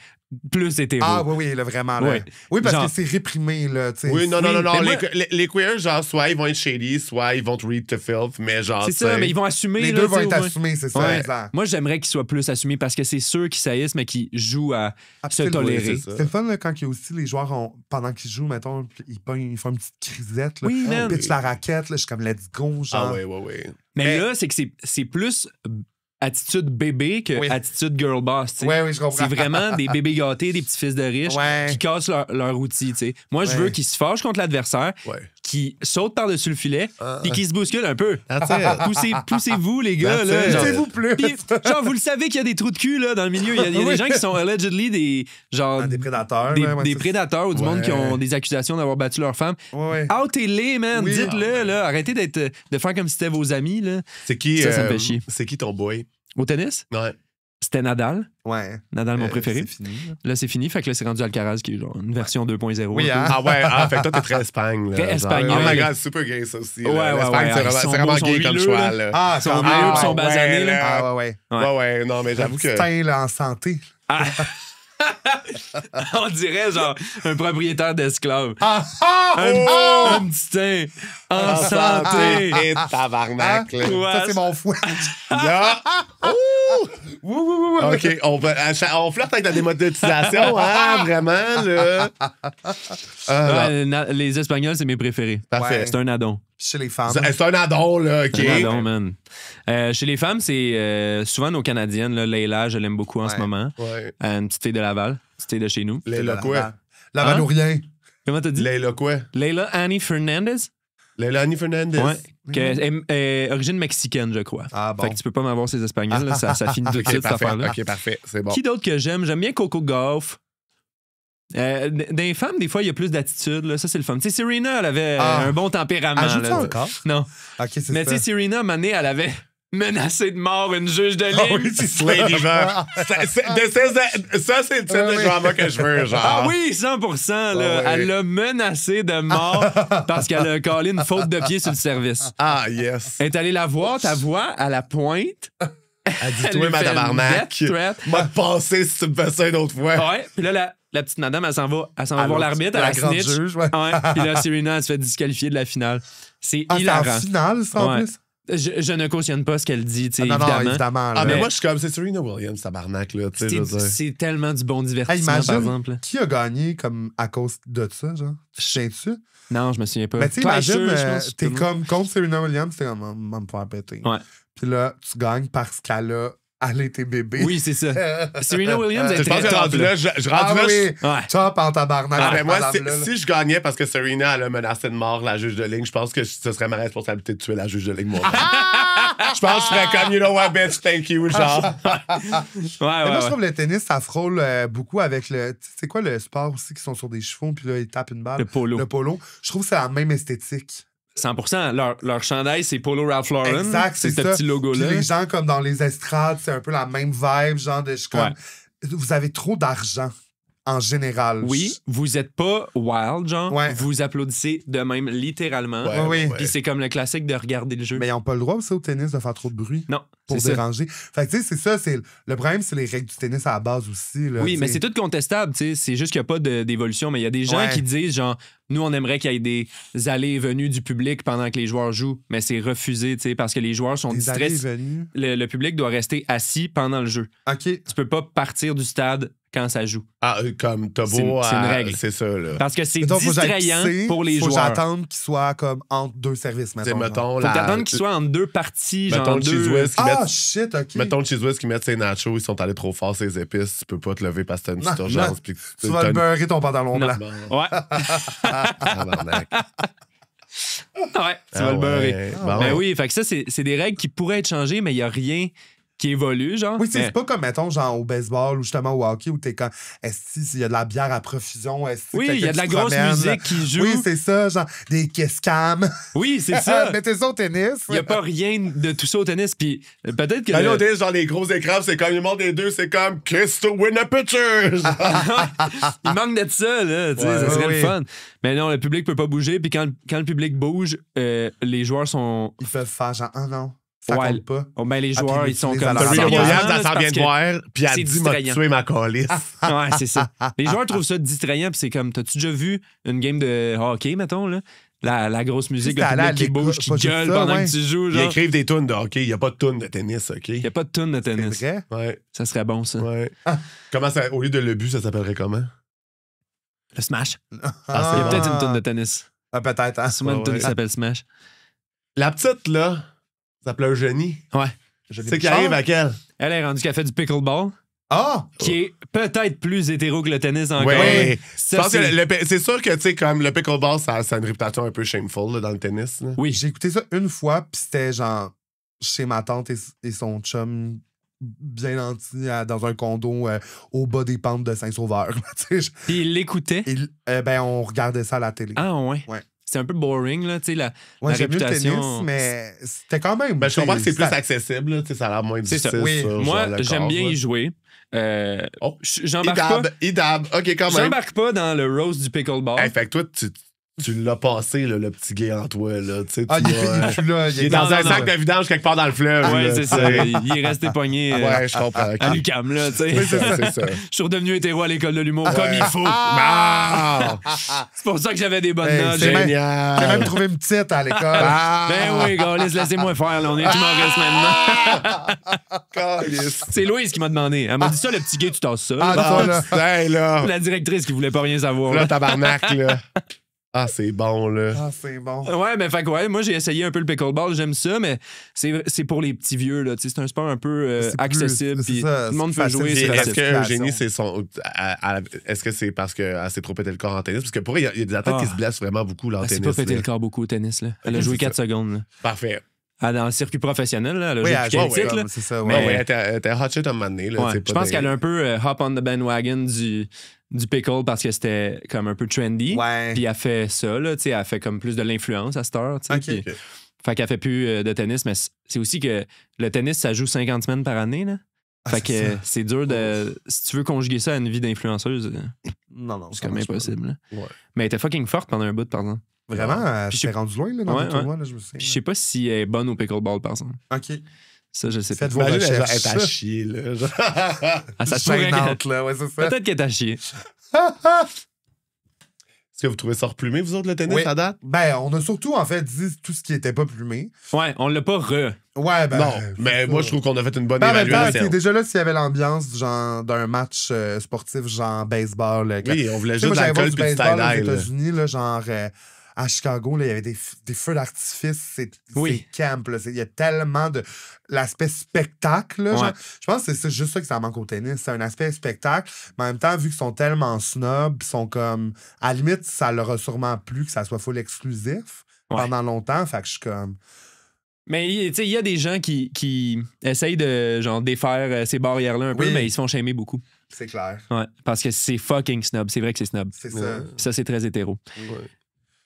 plus hétéro. Ah oui, oui, là, vraiment, là. Ouais. Oui, parce Genre- que c'est réprimé, là, tu sais. Oui, non, Oui, non, non, non. mais moi- Les queers, genre, soit ils vont être shady, soit ils vont te read to filth, mais genre. C'est tu sais- ça, mais ils vont assumer. Les là, deux tu vont sais, être au moins. assumés, c'est ça, Ouais. exact. Moi, j'aimerais qu'ils soient plus assumés parce que c'est ceux qui saillissent, mais qui jouent à se Absolument. tolérer. Oui, c'est ça. C'est le fun, là, quand il y a aussi les joueurs, pendant qu'ils jouent, mettons, ils font une petite crisette, là. Oui, Ils man. pitchent la raquette, là, je suis comme, let's go, genre. Ah, ouais, ouais, ouais. Mais là, c'est que c'est plus attitude bébé que Oui. attitude girl boss. tu sais. Ouais, oui, je comprends. C'est vraiment des bébés gâtés, des petits fils de riches Ouais. qui cassent leur outil. tu sais. Moi, je Ouais. veux qu'ils se fâchent contre l'adversaire, Ouais. qu'ils sautent par-dessus le filet, Ah. puis qu'ils se bousculent un peu. That's it. Poussez-vous, les gars. That's Là, it. genre. Poussez-vous plus. Puis, genre, vous le savez qu'il y a des trous de cul là, dans le milieu. Il y a Oui. des gens qui sont allegedly des Des prédateurs. des, là, ouais, des c'est- prédateurs ou du monde qui Ouais. ont des accusations d'avoir battu leur femme. Ouais, ouais. Outez-les, man. Oui. Dites-le, là. Arrêtez de faire comme si c'était vos amis, là. C'est qui. Ça me fait chier. C'est qui ton boy? Au tennis, Ouais. c'était Nadal. Ouais. Nadal, mon préféré. C'est fini, là. Là, c'est fini. Fait que là, c'est rendu Alcaraz, qui est genre une version 2.0. Oui, un peu. hein? Ah ouais, fait que toi, t'es très Espagne. Là, Très genre. espagnol. Oh my god, super gay, ça aussi. là. Ouais, ouais, L'Espagne, ouais. c'est Ils vraiment, sont c'est vraiment beaux, gay sont comme huileux, choix, là. là. Ah, Ils sont quand vieux, même. ils sont ouais, basanés, là. là. Ah, ouais, ouais. Ouais. Ouais, ouais, non, mais Un j'avoue petit que. teint, là, en santé. Ah. On dirait genre un propriétaire d'esclaves. Ah! Ah! Un petit teint en santé. Et tabarnak, là. Ouais. Ça, c'est mon fouet. Là. OK, on flirte avec la démonétisation, hein, vraiment, là. Ah, non. Ouais, les Espagnols, c'est mes préférés. Parfait. Ouais. C'est un addon. Chez les femmes. C'est un addon, là, OK. Un addon, man. Chez les femmes, c'est souvent nos Canadiennes. Là, Leila, je l'aime beaucoup en ce Ouais. moment. Ouais. Une petite fille de Laval, petite fille de chez nous. Leila quoi? La Valourien. Comment t'as dit? Leila quoi? Leila Annie Fernandez. Leila Annie Fernandez. Ouais. Est origine mexicaine, je crois. Ah, bon. Fait que tu peux pas m'avoir ces Espagnols. Là, ça finit tout de OK, suite, cette parfait. affaire-là. OK, parfait. C'est bon. Qui d'autre que j'aime? J'aime bien Coco Gauff. Dans les femmes, des fois, il y a plus d'attitude. Là. Ça, c'est le fun. Tu sais, Serena, elle avait un bon tempérament. Ajoute là, ça tu sais. encore? Non. OK, c'est ça. Mais tu sais, Serena, à un moment donné, elle avait menacé de mort une juge de ligne. Ah oui, c'est ça. Slay Diva. Ça, c'est le type de oui. drama que je veux, genre. Ah oui, 100%. Là. ouais. Elle l'a menacé de mort parce qu'elle a collé une faute de pied sur le service. Ah, yes. Elle est allée la voir, ta voix à la pointe. Elle dit, Elle toi, lui ma fait une tabarnak. death threat. M'a passé si tu me fais ça une autre fois. Ouais, puis là, la petite madame, elle s'en va voir l'autre, l'arbitre, la elle grande snitch. juge, ouais. Ouais, puis là, Serena, elle se fait disqualifier de la finale. C'est Ah, c'est en hilarant. finale, ça, en Ouais. plus? Je ne cautionne pas ce qu'elle dit, tu sais, Non, évidemment. évidemment. Ah, là. mais moi, je suis comme, c'est Serena Williams, tabarnak, là. Tu sais, je veux dire. C'est tellement du bon Hey, divertissement, imagine par exemple. qui a gagné comme à cause de ça, genre? Tu sais-tu? Non, je me souviens pas. Mais tu sais, Fleischer, imagine, je pense, t'es que- comme contre Serena Williams, t'es comme, me faire péter. Ouais. Puis là, tu gagnes parce qu'elle a allaité bébé. Oui, c'est ça. Serena Williams est Je pense très que top, rendu là. là, je Ah rendu là, oui, Ouais. top en tabarnak. Ah, ben moi, madame-là, là. si je gagnais parce que Serena elle a menacé de mort la juge de ligne, je pense que ce serait ma responsabilité de tuer la juge de ligne, moi. Je pense que je ferais comme, you know what, bitch, thank you, genre. Ouais, Mais moi, ouais, je ouais. trouve le tennis, ça frôle beaucoup avec le. Tu sais, c'est quoi le sport aussi qui sont sur des chevaux, puis là, ils tapent une balle? Le polo. Le polo. Je trouve que c'est la même esthétique. 100%. Leur chandail, c'est Polo Ralph Lauren. Exact, c'est ce ça. petit logo-là. Puis les gens, comme dans les estrades, c'est un peu la même vibe, genre de. Je suis comme. Ouais. Vous avez trop d'argent, en général. Oui, vous êtes pas wild, genre. Ouais. Vous applaudissez de même, littéralement. Ouais, oui. ouais. Puis c'est comme le classique de regarder le jeu. Mais ils n'ont pas le droit aussi au tennis de faire trop de bruit. Non, Pour c'est ça. déranger. Fait que, tu sais, c'est ça. Le problème, c'est les règles du tennis à la base aussi. Là, Oui, mais tu c'est sais. tout contestable, tu sais. C'est juste qu'il n'y a pas d'évolution. Mais il y a des gens Ouais. qui disent, genre, nous, on aimerait qu'il y ait des allées et venues du public pendant que les joueurs jouent. Mais c'est refusé, tu sais, parce que les joueurs sont Les allées et distraits. venues. Le public doit rester assis pendant le jeu. OK. Tu peux pas partir du stade quand ça joue. Ah, comme t'as C'est beau une à- règle. C'est ça, là. Parce que c'est Mettons, faut que j'aille distrayant pisser, pour les faut que joueurs. j'attende qu'il soit comme entre deux services, Tu sais, mettons. genre. mettons, Faut t'attendre qu'il soit en deux parties, genre mettons le deux... cheese whiz qui Ah, met. shit, OK. Mettons le cheese whiz qui met ses nachos, ils sont allés trop fort, ses épices, tu peux pas te lever parce que t'as une petite Non, urgence. non. Puis Tu vas le beurrer ton pantalon Non. blanc. Bon, Ouais, tabarnak. ouais, tu vas Ah le beurrer. ouais, Ah bon. Ben oui, fait que ça, c'est des règles qui pourraient être changées, mais il n'y a rien qui évolue, genre. Oui, c'est Mais- pas comme, mettons, genre au baseball ou justement au hockey où t'es comme, est-ce qu'il y a de la bière à profusion? Est-ce Oui, que il y a de la grosse musique qui joue. Oui, c'est ça, genre des kiss cam. Oui, c'est ça. Mettez ça au tennis. Il n'y a pas rien de tout ça au tennis. Puis peut-être que. Ben là, au tennis, genre les gros écrans, c'est comme le monde des deux, c'est comme Kiss to win a picture. Il manque d'être ça, là. Tu sais, Ouais, ça serait oui. le fun. Mais non, le public peut pas bouger. Puis quand le public bouge, les joueurs sont. Ils peuvent faire genre, ah non, ça Ouais. compte pas. Oh, ben, les Ah, joueurs, puis ils sont les comme. utilisent à Serena l'arrière. Williams, Là, elle s'en c'est vient de parce voir, puis elle c'est dit m'a distrayant. tué ma calice. Ouais, c'est ça. Les joueurs trouvent ça distrayant, puis c'est comme, t'as-tu déjà vu une game de hockey, mettons, là? La grosse musique, C'était le allé à public qui l'école, bouge, qui pas juste gueule ça, pendant ouais. que tu joues, Ils genre. écrivent des tunes de hockey, il n'y a pas de tunes de tennis, OK? Il n'y a pas de tune de C'est tennis. vrai? Ouais, Ça serait bon, ça. ouais. Ah. Comment ça, au lieu de le but, ça s'appellerait comment? Le Smash. c'est Il y a bon. peut-être une tune de tennis. Ah, peut-être, hein? Sûrement une tune qui s'appelle Smash. La petite, là, ça s'appelle Eugénie. Ouais. C'est qui arrive à quelle? Elle est rendue qu'elle fait du pickleball, Ah! qui est peut-être plus hétéro que le tennis encore. Ouais. Je Ça, pense que c'est... c'est sûr que, tu sais, comme le pickleball, ça a une réputation un peu shameful là, dans le tennis. Là. Oui. J'ai écouté ça une fois, puis c'était genre chez ma tante et son chum bien nanti dans un condo au bas des pentes de Saint-Sauveur. Tu sais, Puis il l'écoutait. ben, on regardait ça à la télé. Ah ouais. Ouais. C'est un peu boring, là, tu sais, la J'aime mieux le tennis, réputation. mais c'était quand même... Ben, je comprends que c'est plus ça- accessible, là, tu sais, ça a l'air moins C'est ça. difficile. Oui. sur, Moi, genre, le j'aime corps, bien là. y jouer. Oh. J'embarque pas. Idab. OK, quand même. J'embarque pas dans le rose du pickleball. Hey, fait que toi, tu l'as passé, là, le petit gay en toi. Là, tu sais, Ah, tu il l'as, est plus là. il est dans Non, un non, sac non. de vidange quelque part dans le fleuve. Ouais, là, c'est tu ça. sais. Il est resté pogné Ouais, je comprends. à l'UQAM, là, tu sais. Oui, c'est ça, c'est ça. Je suis redevenu hétéro à l'école de l'humour comme il faut. Ah! C'est pour ça que j'avais des bonnes Hey, notes. c'est même- Génial! J'ai même trouvé une petite à l'école. Ah! Ben oui, gars, laissez-moi faire, là. On est humoristes maintenant. Calice. C'est Louise qui m'a demandé. Elle m'a dit ça, le petit gay, tu tasses ça. Ah, Bon, ça, là. Hey, là. la directrice qui voulait pas rien savoir. Là, là. tabarnak, là. Ah, c'est bon, là. Ah, c'est bon. Ouais, mais fait que ouais, moi j'ai essayé un peu le pickleball, j'aime ça, mais c'est pour les petits vieux, là. Tu sais, c'est un sport un peu C'est plus- accessible, c'est puis ça, tout le monde c'est peut plus jouer. facile. C'est Puis, est-ce facile. que circulation. Eugénie, c'est son. Est-ce que c'est parce qu'elle s'est trop pété le corps en tennis? Parce que pour elle, il y a des athlètes qui se blessent vraiment beaucoup là, en Elle s'est tennis. pas pété là. le corps beaucoup au tennis, là. Elle a Ok, joué c'est 4 secondes, là. Parfait. Ah, dans le circuit professionnel, là, elle a Oui, joué elle plus joue, qu'un titre, là. c'est ça, Mais- ouais. Ouais, elle était hot shit à un moment donné. Là, Ouais, tu sais, je pas pense des- qu'elle a un peu hop on the bandwagon du pickle parce que c'était comme un peu trendy. Ouais. Puis elle fait ça, là, tu sais, elle fait comme plus de l'influence à cette heure, tu sais. Ok. puis- Ok. Fait qu'elle fait plus de tennis, mais c'est aussi que le tennis, ça joue 50 semaines par année, là. Ah, Fait c'est que ça. c'est dur de. Si tu veux conjuguer ça à une vie d'influenceuse, Non, c'est comme impossible. là. Ouais. Mais elle était fucking forte pendant un bout, par exemple. Vraiment, Puis j'étais je- rendu loin là, dans Ouais, le tournoi, là, je me souviens. Puis je sais pas si elle est bonne au pickleball, par exemple. OK. Ça, je sais pas. Faites vos Imagine, elle recherches. est à chier, là. genre. Ah, ça se pourrait Gênante, là, ouais, c'est ça. Peut-être qu'elle est à chier. Est-ce que vous trouvez ça replumé, vous autres, le tennis, Oui. à date? Ben, on a surtout, en fait, dit tout ce qui était pas plumé. Ouais, on l'a pas Ouais, ben. Non, c'est mais ça. moi, je trouve qu'on a fait une bonne Ben, en même temps, évaluation. c'est déjà là s'il y avait l'ambiance genre d'un match sportif, genre baseball. Oui, on voulait Tu sais, juste moi, de j'allais voir l'alcool du puis du baseball aux tie-dye. là. États-Unis, là, genre à Chicago, là, il y avait des feux d'artifice. Oui. C'est camp. Là. Il y a tellement de. L'aspect spectacle, là, Ouais. genre, je pense que c'est juste ça que ça manque au tennis. C'est un aspect spectacle. Mais en même temps, vu qu'ils sont tellement snobs, ils sont comme. À la limite, ça leur a sûrement plu que ça soit full exclusif Ouais. pendant longtemps. Fait que je suis comme. Mais tu sais, il y a des gens qui essayent de genre défaire ces barrières-là un peu, Oui. mais ils se font shamer beaucoup. C'est clair. Ouais, parce que c'est fucking snob. C'est vrai que c'est snob. C'est ça. Ouais. Puis ça, c'est très hétéro. Ouais.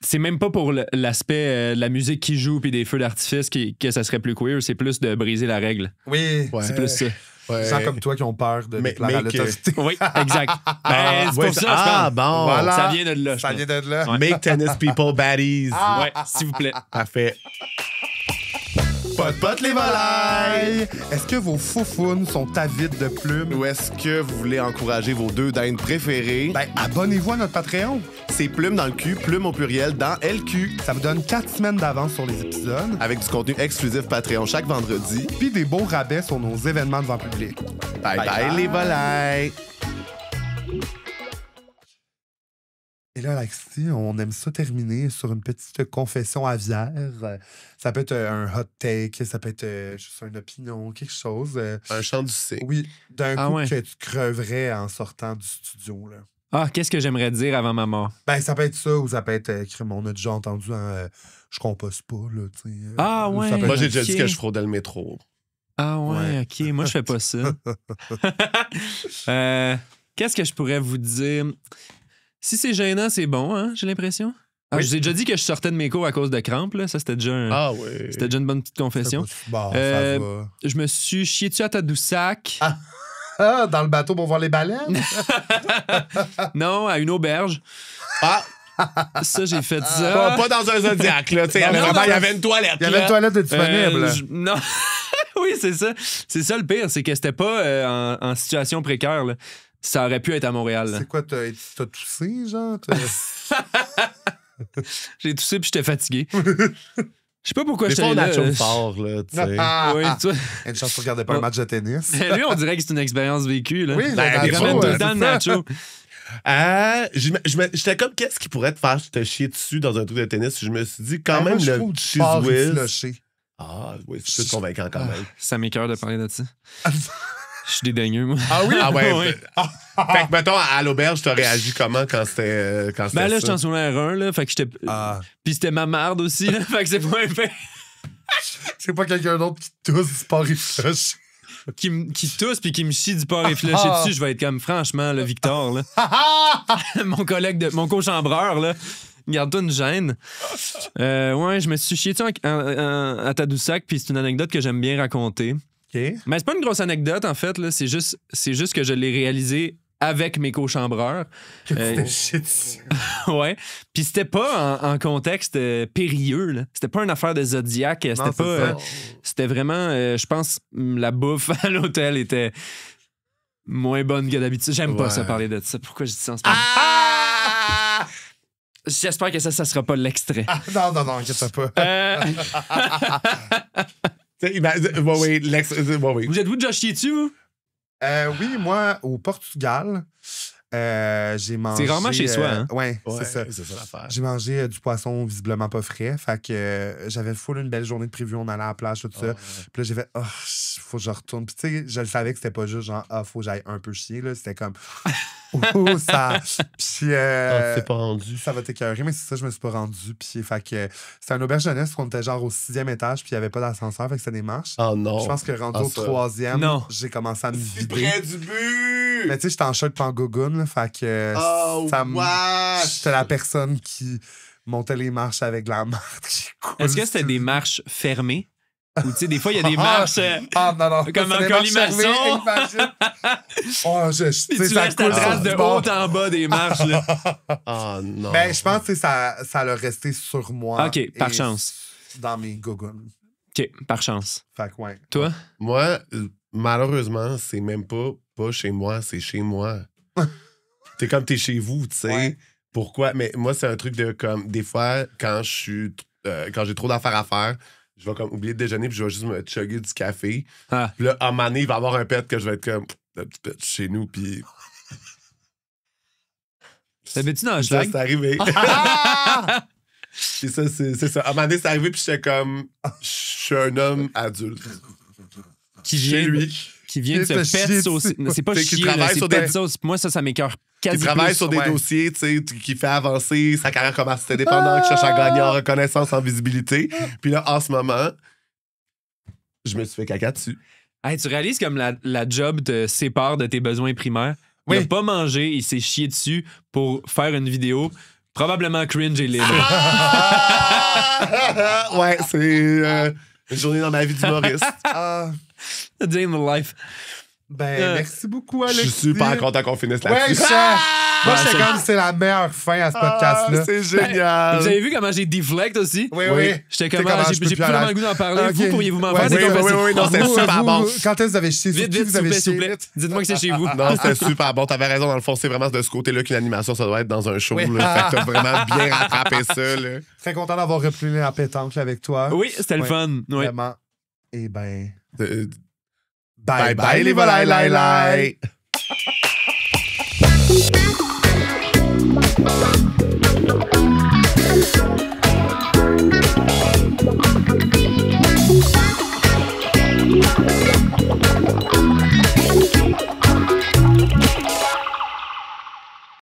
C'est même pas pour l'aspect de la musique qui joue puis des feux d'artifice que ça serait plus queer, c'est plus de briser la règle. Oui. Ouais. C'est plus ça. Ouais. Des gens comme toi qui ont peur de Mais- déclarer à mais que- l'autorité. Oui, exact. Ben, c'est Ouais, pour ça, je ah, pense. bon. Voilà. Ça vient de là, je Ça pense. vient de là. Ouais. Make tennis people baddies. Ouais, s'il vous plaît. Parfait. Pot les volailles! Est-ce que vos foufounes sont avides de plumes? Ou est-ce que vous voulez encourager vos deux dindes préférées? Ben, abonnez-vous à notre Patreon. C'est plume dans le cul, plume au pluriel dans LQ. Ça vous donne 4 semaines d'avance sur les épisodes, Avec du contenu exclusif Patreon chaque vendredi. puis des beaux rabais sur nos événements devant public. Bye bye, bye. les volailles! Et là, Alexis, on aime ça terminer sur une petite confession aviaire. Ça peut être un hot take, ça peut être juste une opinion, quelque chose. Un chant du C. Oui, d'un Ah coup ouais. que tu creverais en sortant du studio. Là. Ah, qu'est-ce que j'aimerais dire avant ma mort? Ben, ça peut être ça ou ça peut être. On a déjà entendu, je compose pas. Là, tu sais. Ah Ou ouais. ça peut Moi, être- j'ai déjà dit Ok. que je fraudais le métro. Ah ouais, ok. Moi, je fais pas ça. Qu'est-ce que je pourrais vous dire? Si c'est gênant, c'est bon, hein, j'ai l'impression. Ah, Oui. je vous ai déjà dit que je sortais de mes cours à cause de crampes, là. Ça, c'était déjà, Ah oui. c'était déjà une bonne petite confession. Bon, Euh, ça va. Je me suis chié dessus à Tadoussac. Ah, dans le bateau pour voir les baleines? Non, à une auberge. Ah, Ça, j'ai fait ça. pas dans un Zodiac, là. Tu sais, Non, il non, y avait une toilette. Il y avait une là. toilette disponible. Non. Oui, c'est ça. C'est ça le pire, c'est que c'était pas en situation précaire, là. Ça aurait pu être à Montréal, là. C'est quoi, t'as toussé, genre? J'ai toussé puis j'étais fatigué. Je sais pas pourquoi Des j'étais fois, on là. a chaud fort, là, tu sais. Oui, tu vois. Une chance que tu regardais pas un match de tennis. Lui, on dirait que c'est une expérience vécue, là. Oui, Ben, le des nacho, fois, Ramène tout ouais, le temps c'est le ça. nacho. J'étais comme, qu'est-ce qui pourrait te faire te chier dessus dans un truc de tennis? Je me suis dit, quand Ben, moi, même, je le trouve du cheese sport whiz. effiloché. Ah, oui, c'est plus convaincant quand même. Ça m'écoeure de parler de ça. Je suis dédaigneux, moi. Ah oui? Ah ouais. Ouais. Fait que, mettons, à l'auberge, t'as réagi comment quand c'était Ben là, ça? j'étais en secondaire 1, là. Fait que j'étais. Ah. Puis c'était ma marde aussi, là. Fait que c'est pas un fait. C'est pas quelqu'un d'autre qui tousse du sport effiloché. Qui tousse puis qui me chie du porc effiloché Ah. dessus, je vais être comme, franchement, le Victor, là. Mon collègue, mon co-chambreur, là. Garde-toi une gêne. Ouais, je me suis chié dessus à Tadoussac, puis c'est une anecdote que j'aime bien raconter. OK. Mais c'est pas une grosse anecdote, en fait, là. C'est juste que je l'ai réalisé avec mes co-chambreurs. Que tu Euh, t'es chié dessus. Ouais. Puis c'était pas en contexte périlleux, là. C'était pas une affaire de Zodiac. C'était Non, c'est pas. ça. C'était vraiment. Je pense la bouffe à l'hôtel était moins bonne que d'habitude. J'aime pas Ouais. ça parler de ça. Pourquoi je dis ça en ce moment? Ah! J'espère que ça sera pas l'extrait. Non, inquiète pas. Tu sais, oui. Vous êtes-vous déjà chié dessus, vous? Oui, moi, au Portugal, j'ai mangé... C'est rarement chez soi, hein? Ouais, Ouais, c'est ça. c'est ça l'affaire. J'ai mangé du poisson visiblement pas frais. Fait que j'avais full une belle journée de prévu. On allait à la plage, tout ça. Puis là, j'ai fait, oh, faut que je retourne. Puis tu sais, je le savais que c'était pas juste genre, faut que j'aille un peu chier. Là. C'était comme, oh, ça. Puis C'est pas rendu. ça va t'écœurer, mais c'est ça, je me suis pas rendu. Puis fait que c'était un auberge jeunesse. On était genre au 6e étage, puis il y avait pas d'ascenseur. Fait que c'était des marches. Oh non. Je pense que rendu Ah, au ça. 3e, Non. j'ai commencé à me C'est vider. près du but! Mais tu sais, j'étais en short pis en gogoune, là, fait que Oh, ça me- wesh! j'étais la personne qui montait les marches avec de la marde qui coule Est-ce que c'était sur- des marches fermées? Ou tu sais, des fois, il y a des marches. Ah non, Comme ça, en c'est des marches colimaçon. fermées, imagine. Oh, tu Puis sais, tu ça laisses ta coule sur trace du de bord. haut en bas des marches, là. Oh non. Ben, je pense que ça l'a resté sur moi. Ok, par et chance. Dans mes gogoons. OK, par chance. Fait que ouais. Toi? Moi, malheureusement, c'est même pas chez moi, c'est chez moi. T'es comme t'es chez vous, tu sais. Ouais. Pourquoi? Mais moi, c'est un truc de comme, des fois, quand j'ai trop d'affaires à faire, je vais comme oublier de déjeuner puis je vais juste me chugger du café. Ah. Puis là, à un moment donné, il va y avoir un pet que je vais être comme, le petit pet chez nous, puis... T'habites-tu dans le Ça, schlag? c'est arrivé. Puis ça, c'est ça. À un moment donné, c'est arrivé, puis j'étais comme, je suis un homme adulte. Qui Chez vient, lui. qui vient de Qui te se chie pet sauce. dessus. C'est pas Fait qu'il chier, là, travaille c'est sur pet des- sauce. Moi, ça m'écoeure Qui quasi travaille plus. sur des ouais. dossiers, tu sais, qui fait avancer sa carrière comme artiste indépendant, qui cherche à gagner en reconnaissance, en visibilité. Puis là, en ce moment, je me suis fait caca dessus. Hey, tu réalises comme la job te sépare de tes besoins primaires. Il Oui. a pas mangé, il s'est chié dessus pour faire une vidéo. Probablement cringe et libre. Ouais, c'est une journée dans ma vie d'humoriste. Ah, A day in the life. ben, merci beaucoup, Je Alexis. suis super content qu'on finisse Ouais, là-dessus. moi, Ah, j'étais ça- comme c'est la meilleure fin à ce podcast-là. C'est génial. Vous avez vu comment j'ai deflect aussi? Oui, Oui. oui. J'étais C'est comme, comment j'ai je peux plus plus vraiment aller. le goût d'en parler. Ok. Vous, pourriez-vous m'en Ouais, faire des oui, confessions? oui, non, c'était Vous, super bon. Quand est-ce que vous avez chié? Vite, Sur qui vite, vous s'il vous avez plaît, s'il vous chié? plaît. Dites-moi que c'est chez vous. Non, c'était super bon. T'avais raison, dans le fond, c'est vraiment de ce côté-là qu'une animation, ça doit être dans un show. Oui. Là. Fait que t'as vraiment bien rattrapé ça. Là. Très content d'avoir repris la pétanque avec toi. Oui, c'était le Ouais. fun. Oui. Vraiment. Et ben, Euh, bye bye les volailles, lai, lai. Thank you.